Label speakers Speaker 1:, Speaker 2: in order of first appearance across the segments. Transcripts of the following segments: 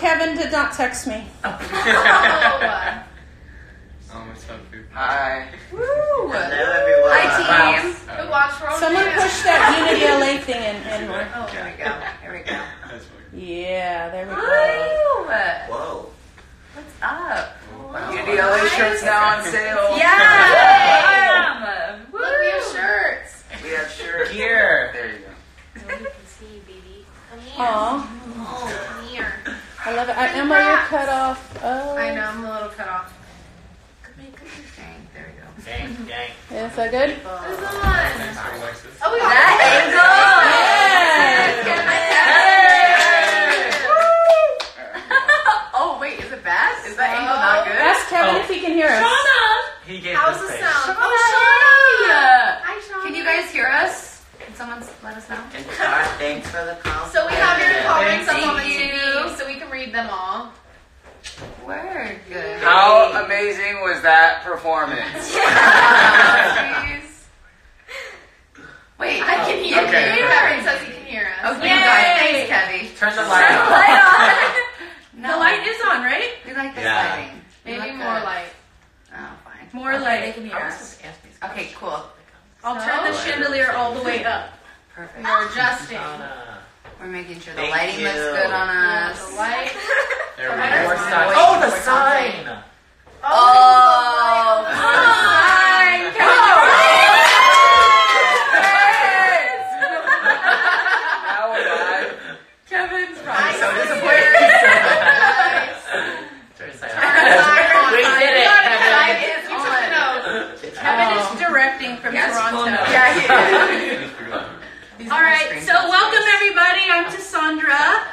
Speaker 1: Kevin did not text me.
Speaker 2: Hi.
Speaker 3: Woo!
Speaker 4: Hello, everyone.
Speaker 3: Hi, team. Who watched Roll
Speaker 1: Someone push that Unity LA thing in more.
Speaker 3: Oh, there we go. There we go.
Speaker 1: Yeah, there we go.
Speaker 4: Whoa.
Speaker 3: What's up?
Speaker 2: Unity LA shirts now on sale.
Speaker 3: Yeah! Look, we have shirts.
Speaker 4: We have shirts.
Speaker 2: Here. There you go.
Speaker 5: Nobody can see you, baby. Come here.
Speaker 1: Aw,
Speaker 5: Oh, come here.
Speaker 1: I love it. Emma, you're cut off. Oh.
Speaker 3: I know, I'm a little cut off. Dang, there we go.
Speaker 4: Dang.
Speaker 1: Is that good?
Speaker 3: Who's on? Oh, we got
Speaker 1: That
Speaker 3: angle! Oh, wait, is it bad? Is that angle not good?
Speaker 1: Ask Kevin if he can hear us.
Speaker 4: He gave
Speaker 3: How's
Speaker 4: the
Speaker 3: the
Speaker 4: face.
Speaker 3: sound?
Speaker 1: Shauna!
Speaker 3: Hi, Shauna. Can you guys hear us? Can someone let us know?
Speaker 4: And Todd, thanks for the compliment.
Speaker 3: So we have your comments up
Speaker 4: Thank
Speaker 3: on the
Speaker 4: you.
Speaker 3: TV, so we can read them all. Word. Good.
Speaker 2: How amazing was that performance?
Speaker 3: Jeez. Wait, I can hear
Speaker 2: Okay.
Speaker 3: you. Kevin says he can hear us.
Speaker 1: Okay,
Speaker 3: Yay.
Speaker 1: guys.
Speaker 3: Thanks, Kevin.
Speaker 4: Turn the light on.
Speaker 3: No.
Speaker 1: The light is on, right?
Speaker 3: We like this
Speaker 4: Yeah.
Speaker 3: lighting. We
Speaker 1: Maybe
Speaker 3: look
Speaker 1: more
Speaker 3: good.
Speaker 1: light.
Speaker 3: Oh, fine.
Speaker 1: More
Speaker 3: Okay,
Speaker 1: light.
Speaker 3: They can hear us. Okay, cool.
Speaker 1: I'll turn the chandelier all the way up.
Speaker 3: Perfect.
Speaker 1: We're adjusting.
Speaker 3: We're making sure the
Speaker 4: Thank
Speaker 3: lighting
Speaker 4: you.
Speaker 3: looks good on us.
Speaker 1: The light.
Speaker 4: There we
Speaker 1: Better.
Speaker 4: go.
Speaker 3: Sign.
Speaker 4: Oh, the sign!
Speaker 3: Oh,
Speaker 1: Sign.
Speaker 2: Now we're live.
Speaker 1: Kevin's
Speaker 3: I'm
Speaker 1: right.
Speaker 3: so disappointed.
Speaker 4: We did it, Kevin.
Speaker 3: You took the note.
Speaker 1: Kevin is directing from Toronto.
Speaker 3: Yeah, he is.
Speaker 1: All right, so welcome everybody. I'm Cassandra.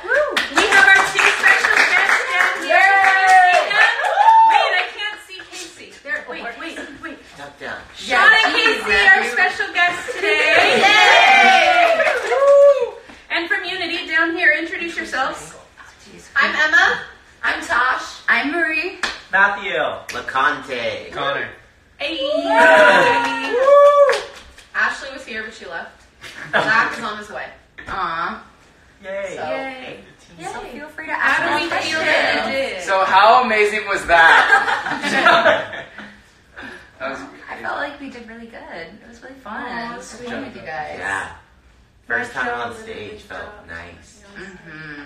Speaker 1: We have our two special guests down here. Wait, I can't see Casey. There. Wait.
Speaker 4: Duck down.
Speaker 1: Sean and Casey, our special guests today.
Speaker 3: Yay!
Speaker 1: And from Unity down here, introduce yourselves.
Speaker 3: I'm Emma. I'm Tosh. I'm Marie.
Speaker 4: Matthew. LeConte.
Speaker 2: Connor.
Speaker 1: Hey.
Speaker 3: Ashley was here, but she left. Zach is on his way. Aw.
Speaker 4: Yay.
Speaker 3: So-
Speaker 1: Yay.
Speaker 3: So feel free to
Speaker 1: How
Speaker 3: ask
Speaker 1: do we
Speaker 3: questions.
Speaker 1: feel that it did?
Speaker 2: So how amazing was that? That was
Speaker 3: I felt like we did really good. It was really fun.
Speaker 1: Aw,
Speaker 3: It was
Speaker 1: sweet.
Speaker 3: fun with you guys.
Speaker 4: Yeah. First time on stage felt nice.
Speaker 3: Mm-hmm.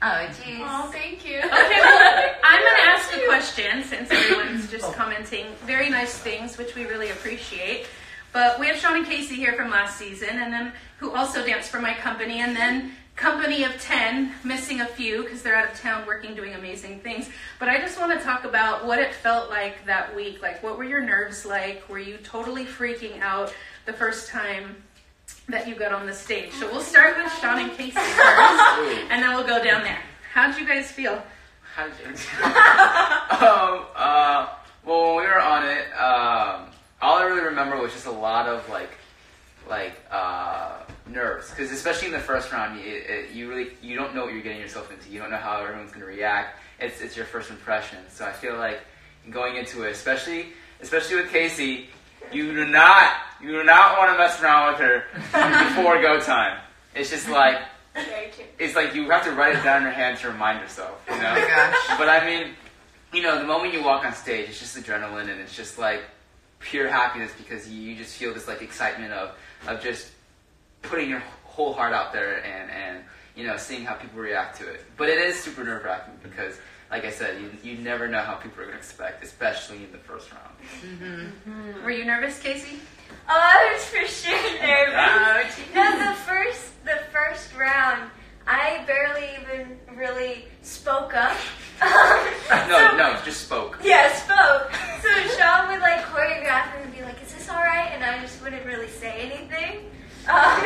Speaker 3: Oh, jeez.
Speaker 5: Oh, thank you.
Speaker 1: Okay, well, I'm going to ask a question since everyone's just commenting very nice things, which we really appreciate. But we have Sean and Casey here from last season, and then who also danced for my company, and then company of 10, missing a few because they're out of town working, doing amazing things. But I just want to talk about what it felt like that week. Like, what were your nerves like? Were you totally freaking out the first time that you got on the stage? So we'll start with Sean and Casey first, and then we'll go down there. How'd you guys feel?
Speaker 2: How did you? Well, when we were on it, all I really remember was just a lot of nerves, because especially in the first round, you don't know what you're getting yourself into. You don't know how everyone's going to react. It's your first impression. So I feel like going into it, especially with Casey, you do not want to mess around with her before go time. It's just like. It's like you have to write it down in your hand to remind yourself, you know?
Speaker 3: Oh my gosh.
Speaker 2: But I mean, the moment you walk on stage, it's just adrenaline, and it's just like pure happiness, because you just feel this like excitement of just putting your whole heart out there and seeing how people react to it. But it is super nerve-wracking because, like I said, you never know how people are going to expect, especially in the first round.
Speaker 1: Mm-hmm. Were you nervous, Casey?
Speaker 5: Oh, I was for sure nervous. No, the first round, I barely even really spoke up.
Speaker 2: No, just spoke.
Speaker 5: Yeah, spoke. So Sean would like choreograph and be like, "Is this all right?" And I just wouldn't really say anything. But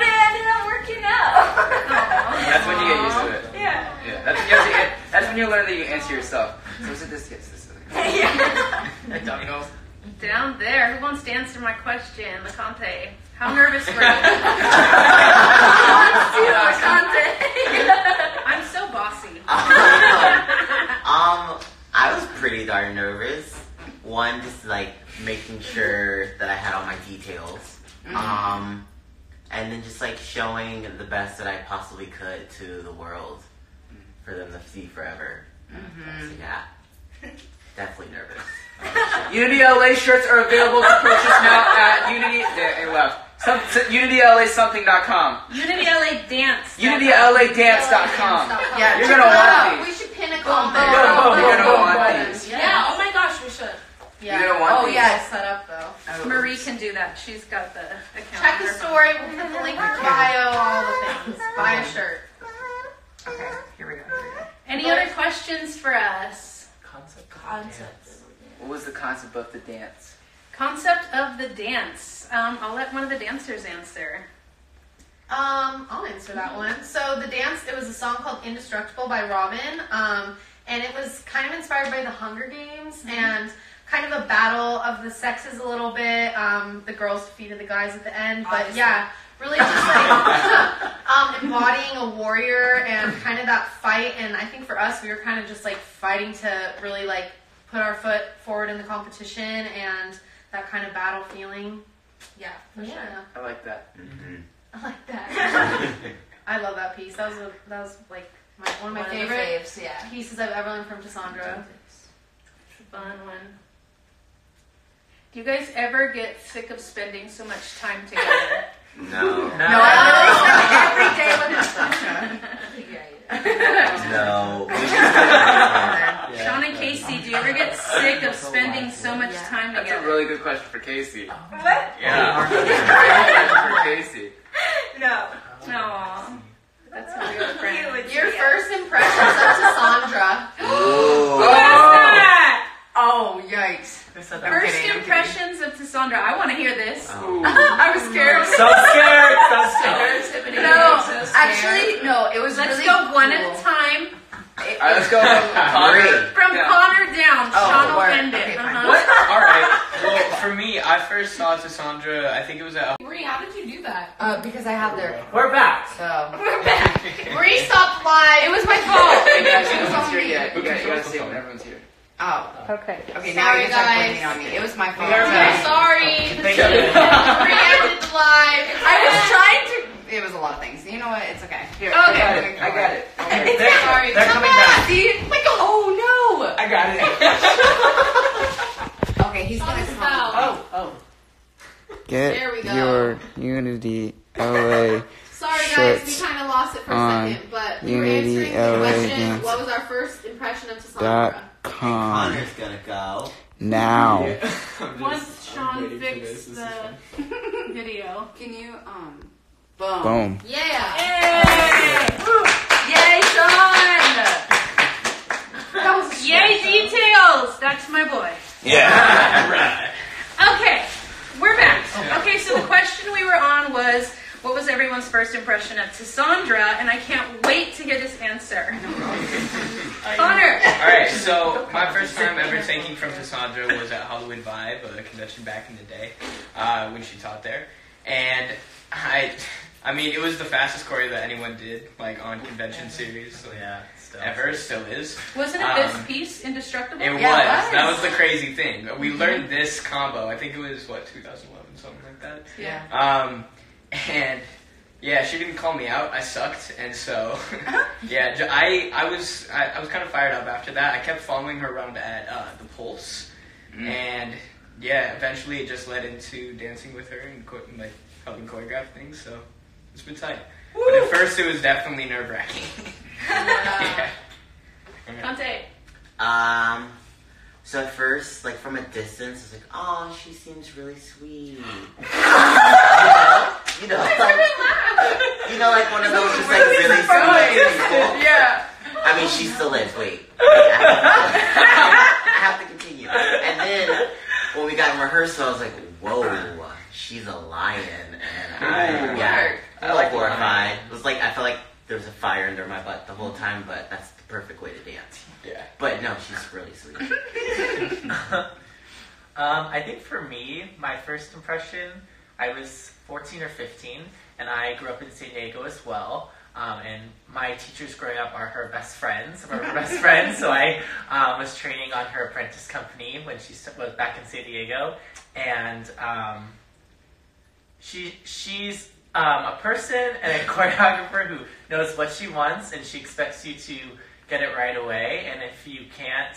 Speaker 5: it ended up working out.
Speaker 2: That's when you get used to it.
Speaker 5: Yeah.
Speaker 2: Yeah, that's when you learn that you answer yourself. So is it this? Yes, this is it.
Speaker 5: Yeah.
Speaker 2: Down goes.
Speaker 1: Down there. Who wants to answer my question? LeConte. How nervous were you? I'm so bossy.
Speaker 4: I was pretty darn nervous. One, just like making sure that I had all my details. And then just like showing the best that I possibly could to the world. for them to see forever. So yeah, definitely nervous.
Speaker 2: Unity LA shirts are available to purchase now at Unity. There, left. UnityLAsomething.com.
Speaker 1: UnityLA Dance.
Speaker 2: UnityLADance.com.
Speaker 3: Yeah,
Speaker 2: You're gonna want
Speaker 3: We
Speaker 2: these.
Speaker 3: should pin a comment.
Speaker 2: You're gonna want these.
Speaker 3: Yeah.
Speaker 6: Oh my gosh, we should.
Speaker 3: Yeah.
Speaker 2: You're gonna want
Speaker 3: Oh
Speaker 2: these.
Speaker 3: yeah, it's set up though.
Speaker 1: Marie can do that. She's got the account.
Speaker 3: Check the
Speaker 1: on her
Speaker 3: story. We'll put the link in the bio. All the things. Buy a shirt. Okay. Here we go.
Speaker 1: phone. Any other questions for us?
Speaker 6: Concepts.
Speaker 2: What was the concept of the dance?
Speaker 1: Concept of the dance. I'll let one of the dancers answer.
Speaker 3: I'll answer that one. So the dance, it was a song called Indestructible by Robin. And it was kind of inspired by the Hunger Games and kind of a battle of the sexes a little bit. The girls defeated the guys at the end. But yeah, really just like embodying a warrior and kind of that fight. And I think for us, we were kind of just like fighting to really like put our foot forward in the competition and that kind of battle feeling. Yeah, for sure.
Speaker 2: I like that.
Speaker 3: I like that. I love that piece. That was like one of my favorite
Speaker 6: faves, yeah.
Speaker 3: pieces I've ever learned from Cassandra.
Speaker 1: Fun one. Do you guys ever get sick of spending so much time together?
Speaker 4: No.
Speaker 3: No, I literally spend every day with
Speaker 4: No.
Speaker 1: Sean and Casey, do you ever get sick of spending so much time
Speaker 2: That's
Speaker 1: together?
Speaker 2: a really good question for Casey.
Speaker 5: What?
Speaker 2: Yeah. For Casey.
Speaker 5: No.
Speaker 1: Aww. That's a real friend.
Speaker 5: would
Speaker 3: Your
Speaker 5: say
Speaker 3: first impressions of Cassandra.
Speaker 4: Ooh.
Speaker 1: What's that?
Speaker 3: Oh, yikes.
Speaker 1: First impressions of Cassandra. I want to hear this.
Speaker 2: Ooh.
Speaker 3: I was scared.
Speaker 7: So scared. So scared.
Speaker 3: No, actually, no. It was
Speaker 1: Let's
Speaker 3: really
Speaker 1: go one
Speaker 3: cool.
Speaker 1: at a time.
Speaker 2: Alright, let's go from Connor.
Speaker 1: From
Speaker 2: Yeah.
Speaker 1: Connor down. Sean will
Speaker 3: word.
Speaker 1: end it.
Speaker 3: Okay, fine.
Speaker 7: What? All right. Well, for me, I first saw Cassandra. I think it was at.
Speaker 6: Marie, how did you do that?
Speaker 3: Because I have their.
Speaker 7: We're back.
Speaker 3: So. Marie stopped live. It was my fault.
Speaker 2: Hey guys,
Speaker 3: It was
Speaker 2: everyone's
Speaker 3: on
Speaker 2: here
Speaker 3: me.
Speaker 2: yet. You gotta say when everyone's here.
Speaker 3: Oh.
Speaker 1: Okay.
Speaker 3: Okay, now
Speaker 6: Sorry,
Speaker 3: you're gonna start
Speaker 6: guys.
Speaker 3: blaming on me. It was my fault.
Speaker 7: Yeah.
Speaker 3: Sorry.
Speaker 7: Thank you.
Speaker 3: Marie ended the live. I was trying to. It was a lot of things. You know what? It's okay. Here.
Speaker 1: Okay.
Speaker 2: I got it.
Speaker 3: It's
Speaker 7: They're-
Speaker 3: sorry.
Speaker 7: they're
Speaker 3: Come
Speaker 7: coming
Speaker 3: back.
Speaker 7: back.
Speaker 3: See? Like, oh no.
Speaker 7: I got it.
Speaker 3: Okay, he's gonna
Speaker 6: Stop.
Speaker 3: come.
Speaker 7: Oh.
Speaker 3: There
Speaker 8: Get
Speaker 3: we go.
Speaker 8: your Unity LA
Speaker 3: Sorry guys,
Speaker 8: shirts
Speaker 3: we kind of lost it for a
Speaker 8: on
Speaker 3: second, but we were
Speaker 8: Unity
Speaker 3: answering the
Speaker 8: LA
Speaker 3: question,
Speaker 8: Dance
Speaker 3: what was our first impression of Cassandra?
Speaker 8: .com
Speaker 4: Connor's gonna go.
Speaker 8: now.
Speaker 1: Once Sean fixed the video.
Speaker 3: Can you, boom.
Speaker 8: Boom.
Speaker 3: Yeah.
Speaker 1: Yay!
Speaker 3: Yay, Sean! That was a
Speaker 1: Yay,
Speaker 3: stress,
Speaker 1: details! That's my boy.
Speaker 7: Yeah. Right.
Speaker 1: Okay, we're back. Okay, so the question we were on was, what was everyone's first impression of Cassandra? And I can't wait to hear this answer. Connor!
Speaker 7: Alright, so my first time ever taking from Cassandra was at Hollywood Vibe, a convention back in the day, when she taught there. And I mean, it was the fastest choreo that anyone did, like, on convention series. So
Speaker 4: Yeah.
Speaker 7: ever, still is.
Speaker 1: Wasn't it this piece, Indestructible?
Speaker 7: It was.
Speaker 3: Yeah, it
Speaker 7: That
Speaker 3: was.
Speaker 7: was the crazy thing. We learned this combo. I think it was, 2011, something like that.
Speaker 3: Yeah.
Speaker 7: And yeah, she didn't call me out. I sucked, and so yeah, I was kind of fired up after that. I kept following her around at the Pulse, and yeah, eventually it just led into dancing with her and like helping choreograph things. So it's been tight.
Speaker 1: Woo!
Speaker 7: But at first it was definitely nerve wracking. Yeah.
Speaker 1: Conte.
Speaker 4: So at first, like from a distance, I was like, oh, she seems really sweet. you know, like one of those just like really sweet people.
Speaker 3: Yeah.
Speaker 4: I mean, she still is. Wait, I have to continue. And then when we got in rehearsal, I was like, whoa, she's a lion, and I was horrified. It was like I felt like there was a fire under my butt the whole time, but that's the perfect way to dance.
Speaker 7: Yeah.
Speaker 4: But no, she's really sweet.
Speaker 9: I think for me, my first impression, I was 14 or 15, and I grew up in San Diego as well. And my teachers growing up are her best friends. We're her best friends, so I was training on her apprentice company when she was back in San Diego. And she's a person and a choreographer who knows what she wants, and she expects you to get it right away. And if you can't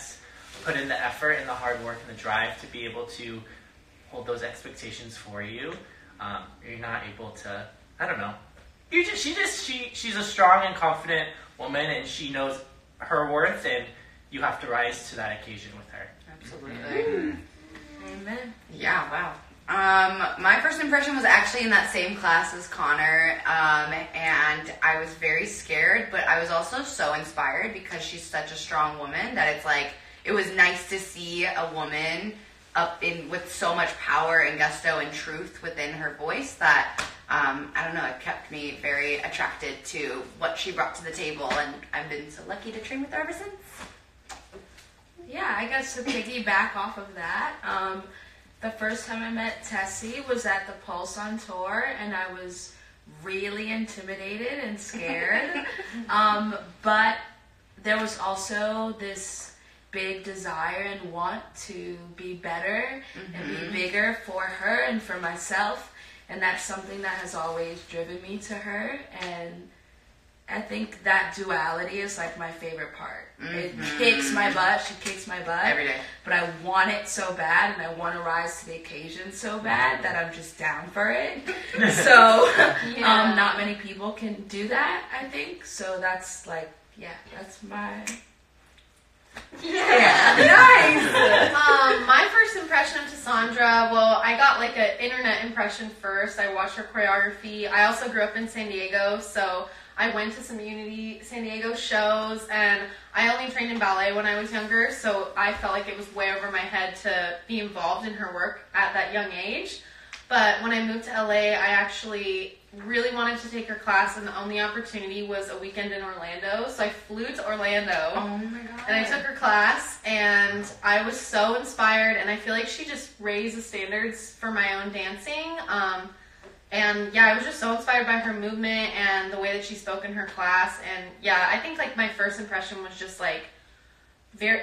Speaker 9: put in the effort and the hard work and the drive to be able to hold those expectations for you, you're not able to, I don't know. She's a strong and confident woman, and she knows her worth, and you have to rise to that occasion with her.
Speaker 10: Absolutely.
Speaker 6: Amen.
Speaker 10: Yeah, wow. My first impression was actually in that same class as Connor, and I was very scared, but I was also so inspired because she's such a strong woman that it's like, it was nice to see a woman up in with so much power and gusto and truth within her voice that, I don't know, it kept me very attracted to what she brought to the table, and I've been so lucky to train with her ever since.
Speaker 6: Yeah, I guess to piggyback off of that, the first time I met Tessie was at the Pulse on tour, and I was really intimidated and scared. But there was also this big desire and want to be better and be bigger for her and for myself, and that's something that has always driven me to her, and I think that duality is like my favorite part. It kicks my butt, she kicks my butt.
Speaker 10: Every day.
Speaker 6: But I want it so bad, and I want to rise to the occasion so bad that I'm just down for it. So, not many people can do that, I think. So that's like, that's my...
Speaker 3: Nice! My first impression of Cassandra, well, I got like an internet impression first. I watched her choreography. I also grew up in San Diego, so I went to some Unity San Diego shows, and I only trained in ballet when I was younger, so I felt like it was way over my head to be involved in her work at that young age. But when I moved to LA, I actually really wanted to take her class, and the only opportunity was a weekend in Orlando. So I flew to Orlando,
Speaker 10: Oh my god.
Speaker 3: and I took her class, and I was so inspired, and I feel like she just raised the standards for my own dancing. And yeah, I was just so inspired by her movement and the way that she spoke in her class. And yeah, I think like my first impression was just like,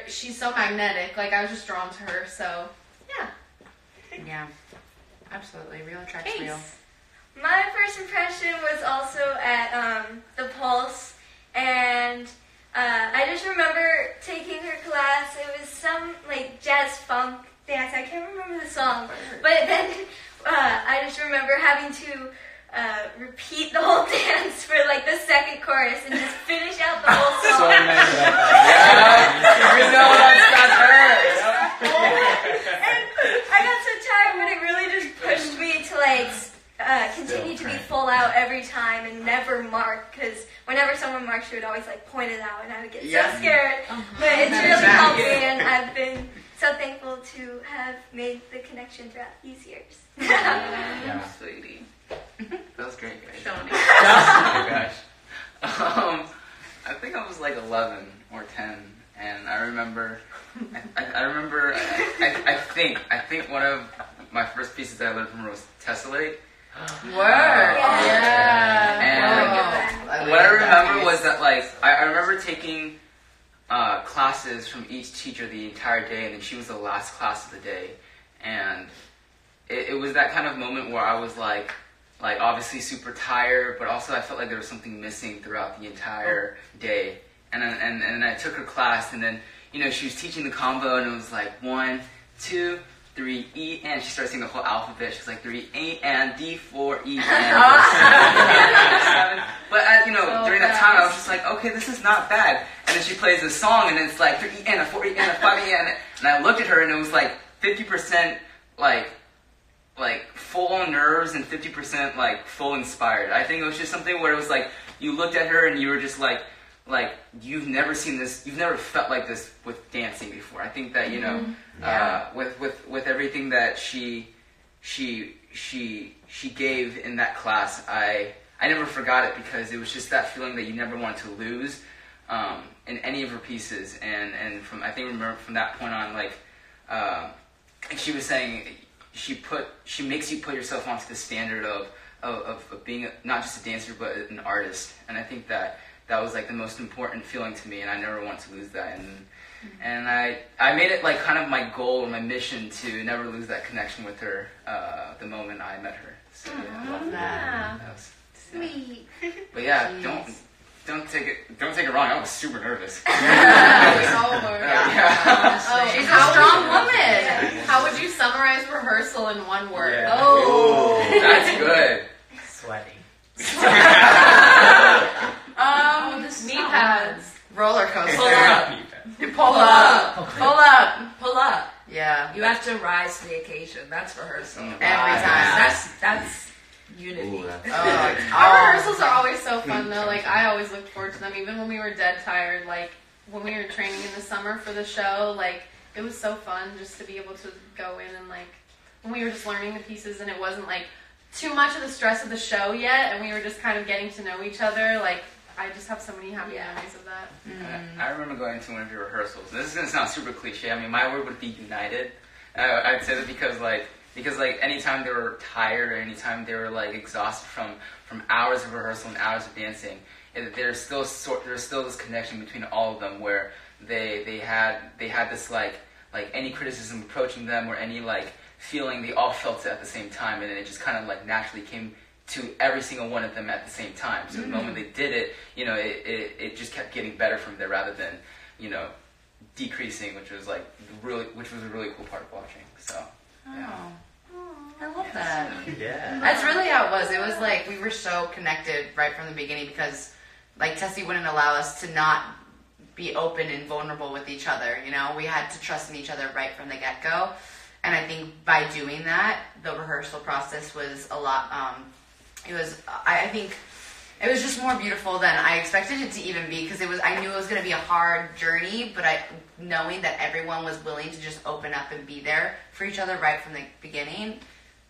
Speaker 3: she's so magnetic. Like I was just drawn to her. So yeah.
Speaker 10: Yeah. Absolutely. Real attracts real.
Speaker 5: My first impression was also at the Pulse, and I just remember taking her class. It was some like jazz funk dance. I can't remember the song, but then I just remember having to repeat the whole dance for like the second chorus and just finish out the whole song.
Speaker 2: We know that's her.
Speaker 5: And I got so tired, but it really just pushed me to like continue to be full out every time and never mark, because whenever someone marked, she would always like point it out, and I would get so scared. But it's really helped me, and I've been so thankful to have made the connection throughout these years.
Speaker 2: Yeah, sweetie. That was great, guys.
Speaker 1: Shoni.
Speaker 2: Oh my gosh. I think I was like 11 or 10, and I remember. I think one of my first pieces that I learned from her was Tessellate.
Speaker 10: Word.
Speaker 6: Yeah.
Speaker 2: And what I remember was that like I remember taking classes from each teacher the entire day, and then she was the last class of the day, and it was that kind of moment where I was like obviously super tired, but also I felt like there was something missing throughout the entire day, and then I took her class, and then she was teaching the combo, and it was like 1, 2, 3, E, and she started singing the whole alphabet. She's like 3, A, and D, 4, E, and 7. But during that time, I was just like, okay, this is not bad. And then she plays this song, and it's like 3, E, and a 4, E, and a 5, E, and I looked at her, and it was like 50% like full nerves and 50% like full inspired. I think it was just something where it was like you looked at her and you were just like you've never seen this, you've never felt like this with dancing before. I think that with everything that she gave in that class, I never forgot it, because it was just that feeling that you never wanted to lose in any of her pieces. And from that point on, like she was saying, she makes you put yourself onto the standard of being not just a dancer but an artist. And I think that was like the most important feeling to me, and I never want to lose that. And I made it like kind of my goal or my mission to never lose that connection with her the moment I met her. So yeah,
Speaker 10: Love that.
Speaker 2: that was
Speaker 5: Sweet.
Speaker 2: But yeah, don't take it wrong. I was super nervous.
Speaker 3: Oh,
Speaker 10: She's a strong woman.
Speaker 3: How would you summarize rehearsal in one word?
Speaker 7: Yeah.
Speaker 2: Oh, that's good.
Speaker 9: Sweaty.
Speaker 3: Knee pads.
Speaker 10: Roller coaster.
Speaker 6: Pull up.
Speaker 10: Pull up. Pull up.
Speaker 6: Pull up.
Speaker 10: Yeah.
Speaker 6: You have to rise to the occasion. That's rehearsal.
Speaker 10: Every time.
Speaker 6: That's unity.
Speaker 4: Ooh, that's
Speaker 3: Our rehearsals are always so fun though. Like I always looked forward to them, even when we were dead tired. Like when we were training in the summer for the show, like it was so fun just to be able to go in and like when we were just learning the pieces and it wasn't like too much of the stress of the show yet, and we were just kind of getting to know each other. Like I just have so many happy memories of that.
Speaker 2: I remember going to one of your rehearsals. This is gonna sound super cliche. I mean, my word would be united. I'd say that because anytime they were tired or anytime they were like exhausted from hours of rehearsal and hours of dancing, there's still this connection between all of them where they had this like any criticism approaching them or any like feeling, they all felt it at the same time, and it just kind of like naturally came to every single one of them at the same time. So the moment they did it, it just kept getting better from there rather than, decreasing, which was a really cool part of watching. So, yeah.
Speaker 10: I love that.
Speaker 4: Yeah.
Speaker 10: That's really how it was. It was like we were so connected right from the beginning because like Tessie wouldn't allow us to not be open and vulnerable with each other. We had to trust in each other right from the get-go. And I think by doing that, the rehearsal process was a lot, I think it was just more beautiful than I expected it to even be because I knew it was going to be a hard journey, but knowing that everyone was willing to just open up and be there for each other right from the beginning,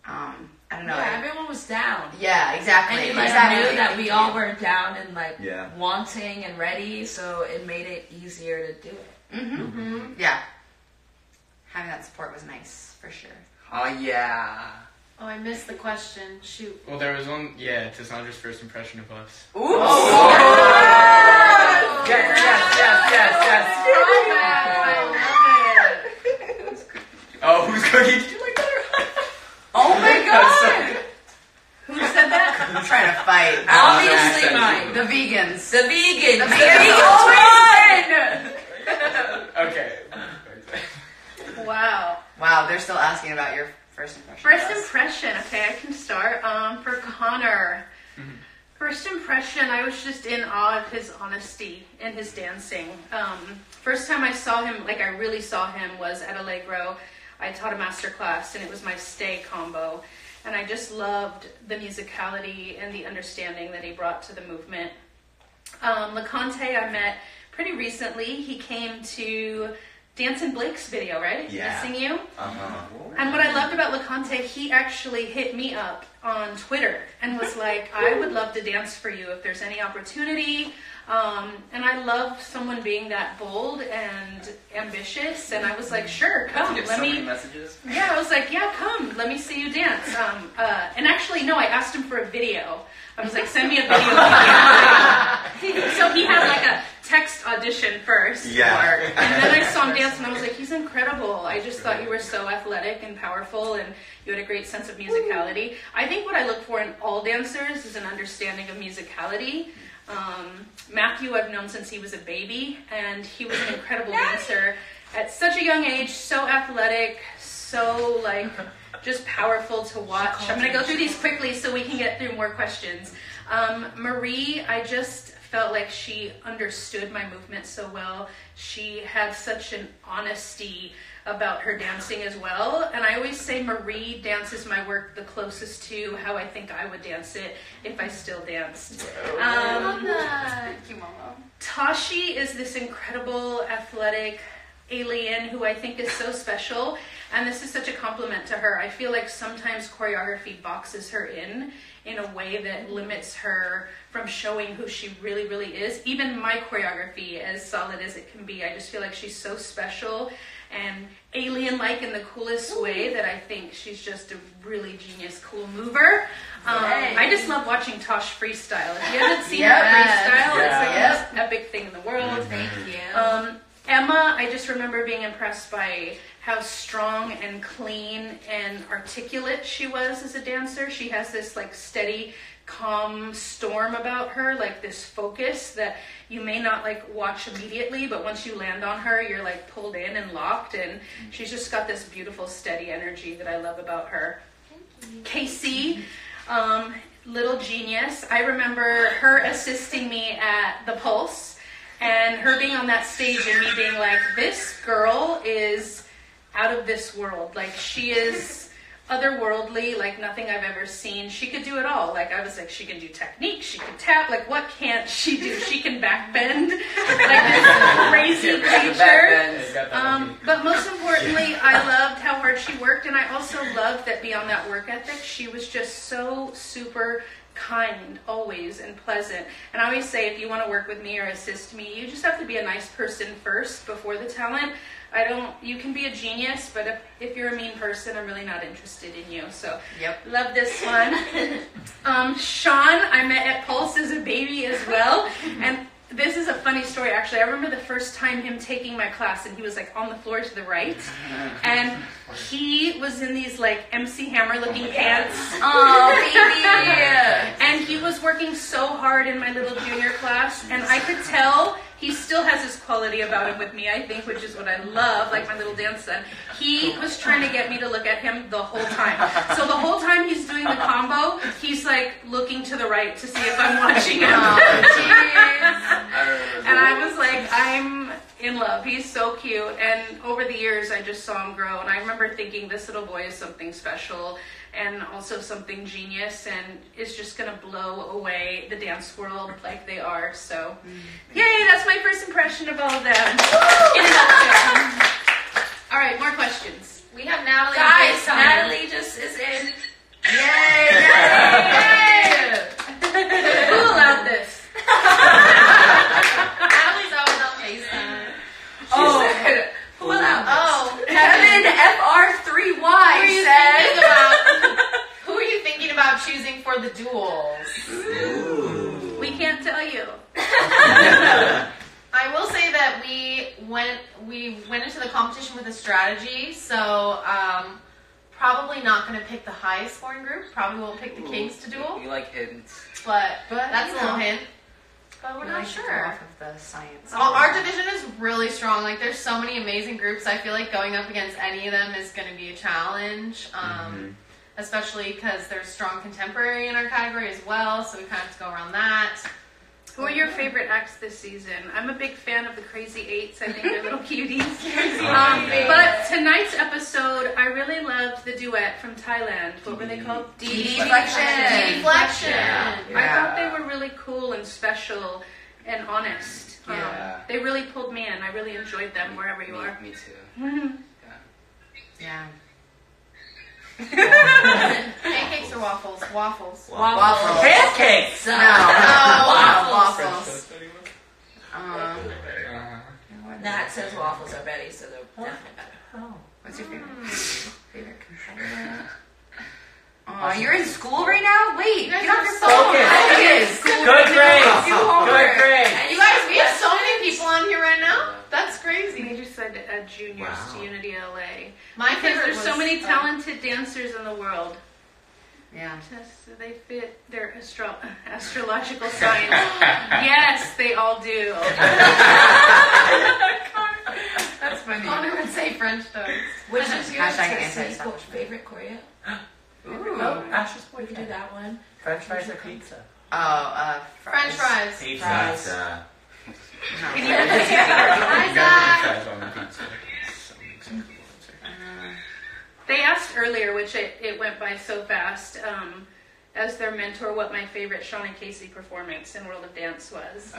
Speaker 10: I don't know.
Speaker 6: Yeah, everyone was down.
Speaker 10: Yeah, exactly.
Speaker 6: And you
Speaker 10: exactly.
Speaker 6: knew that we all were down and
Speaker 4: Yeah.
Speaker 6: wanting and ready, so it made it easier to do it.
Speaker 10: Yeah. Having that support was nice, for sure.
Speaker 2: Oh yeah.
Speaker 3: Oh, I missed the question. Shoot.
Speaker 7: Well, there was one, Tassandra's first impression of us.
Speaker 10: Ooh!
Speaker 2: Yes.
Speaker 3: I love it.
Speaker 7: Oh, whose cookie did you like better?
Speaker 10: Oh my god!
Speaker 6: Who said that?
Speaker 10: I'm trying to fight.
Speaker 6: Obviously mine.
Speaker 10: The vegans.
Speaker 6: The vegans.
Speaker 10: The vegans won!
Speaker 7: Okay.
Speaker 3: Wow.
Speaker 10: Wow, they're still asking about your first impression.
Speaker 1: First impression. Okay, I can start. For Connor. First impression, I was just in awe of his honesty and his dancing. First time I saw him, like I really saw him, was at Allegro. I taught a master class, and it was my stay combo. And I just loved the musicality and the understanding that he brought to the movement. LeConte I met pretty recently. He came to Dance in Blake's video, right?
Speaker 4: Yeah.
Speaker 1: Missing You.
Speaker 4: Uh-huh.
Speaker 1: And what I loved about LeConte, he actually hit me up on Twitter and was like, I would love to dance for you if there's any opportunity. And I love someone being that bold and ambitious. And I was like, sure, come.
Speaker 2: You get so many messages.
Speaker 1: Yeah, I was like, yeah, come. Let me see you dance. And actually, no, I asked him for a video. I was like, send me a video. So he had like a text audition first.
Speaker 4: Yeah.
Speaker 1: And then I saw him dance and I was like, he's incredible. I just thought you were so athletic and powerful and you had a great sense of musicality. I think what I look for in all dancers is an understanding of musicality. Matthew I've known since he was a baby, and he was an incredible dancer at such a young age, so athletic, so like just powerful to watch. I'm going to go through these quickly so we can get through more questions. Marie, I just felt like she understood my movement so well. She had such an honesty about her dancing as well. And I always say Marie dances my work the closest to how I think I would dance it if I still danced.
Speaker 3: Thank you, Mama.
Speaker 1: Tashi is this incredible athletic alien who I think is so special, and this is such a compliment to her. I feel like sometimes choreography boxes her in a way that limits her from showing who she really, really is. Even my choreography, as solid as it can be, I just feel like she's so special and alien-like in the coolest way that I think she's just a really genius, cool mover. I just love watching Tosh freestyle. If you haven't seen her freestyle, it's like the most epic thing in the world.
Speaker 6: Thank you.
Speaker 1: Emma, I just remember being impressed by how strong and clean and articulate she was as a dancer. She has this like steady, calm storm about her, like this focus that you may not like watch immediately, but once you land on her, you're like pulled in and locked, and she's just got this beautiful, steady energy that I love about her. Kaycee, little genius. I remember her assisting me at the Pulse, and her being on that stage and me being like, this girl is out of this world. Like, she is otherworldly, like nothing I've ever seen. She could do it all. Like, I was like, she can do technique, she can tap. Like, what can't she do? She can backbend. Like this crazy creature. But most importantly, I loved how hard she worked, and I also loved that beyond that work ethic, she was just so super kind always and pleasant. And I always say, if you want to work with me or assist me, you just have to be a nice person first before the talent. You can be a genius, but if you're a mean person, I'm really not interested in you. So, love this one. Sean, I met at Pulse as a baby as well. And this is a funny story, actually. I remember the first time him taking my class, and he was like on the floor to the right. And he was in these like MC Hammer looking pants.
Speaker 10: Oh, baby!
Speaker 1: And he was working so hard in my little junior class, and I could tell he still has this quality about him with me, I think, which is what I love, like my little dance son. He was trying to get me to look at him the whole time. So the whole time he's doing the combo, he's like looking to the right to see if I'm watching him. And I was like, I'm in love. He's so cute. And over the years, I just saw him grow. And I remember thinking, this little boy is something special and also something genius, and is just going to blow away the dance world like they are. So, yay, that's my first impression of all of them. In a nutshell. All right, more questions.
Speaker 3: We have Natalie.
Speaker 6: Guys, Natalie just is in.
Speaker 10: Yay!
Speaker 1: Who allowed this?
Speaker 3: Natalie's always on FaceTime.
Speaker 6: Who allowed this?
Speaker 3: Oh,
Speaker 6: Kevin FR3Y said.
Speaker 3: Who are you thinking about choosing for the duels?
Speaker 1: We can't tell you.
Speaker 3: I will say that we went into the competition with a strategy, so probably not going to pick the highest scoring group. Probably won't pick the Kings to duel,
Speaker 2: We like hints.
Speaker 3: but that's a little hint. But we're not sure.
Speaker 10: Off of the science.
Speaker 3: Our division is really strong. Like, there's so many amazing groups. I feel like going up against any of them is going to be a challenge, especially because there's strong contemporary in our category as well, so we kind of have to go around that.
Speaker 1: Who are your favorite acts this season? I'm a big fan of the Crazy Eights. I think they're little cuties. But tonight's episode, I really loved the duet from Thailand. What were they called?
Speaker 10: Deflection.
Speaker 1: I thought they were really cool and special and honest. They really pulled me in. I really enjoyed them wherever you are.
Speaker 2: Me too.
Speaker 10: Yeah.
Speaker 3: Pancakes or waffles? Waffles.
Speaker 10: Waffles.
Speaker 9: Pancakes!
Speaker 10: No.
Speaker 3: Waffles.
Speaker 6: Nat says waffles are Betty, so they're definitely better.
Speaker 10: What's your favorite competitor? You're in school right now? Wait,
Speaker 3: You guys
Speaker 10: get off
Speaker 3: are
Speaker 10: your
Speaker 3: so
Speaker 10: phone.
Speaker 3: nice.
Speaker 9: Good grades!
Speaker 10: Do homework.
Speaker 9: Good grades!
Speaker 3: You guys, we have so many people on here right now. That's crazy.
Speaker 1: They just said to add juniors to Unity LA.
Speaker 3: My
Speaker 1: Because
Speaker 3: favorite
Speaker 1: there's so
Speaker 3: was,
Speaker 1: many talented dancers in the world.
Speaker 10: Yeah.
Speaker 1: Just, they fit their astrological signs. Yes, they all do.
Speaker 10: That's funny.
Speaker 3: Connor would say French toast.
Speaker 6: Which is your
Speaker 10: Hashtag
Speaker 6: Tessie
Speaker 10: anti-establishment.
Speaker 6: favorite choreo?
Speaker 10: Ooh.
Speaker 9: Asher's
Speaker 6: We can do that one.
Speaker 9: French fries or pizza?
Speaker 3: French fries.
Speaker 4: Pizza.
Speaker 3: Hi, Zach.
Speaker 7: Fries on the pizza.
Speaker 1: They asked earlier, which it went by so fast, as their mentor, what my favorite Sean and Kaycee performance in World of Dance was.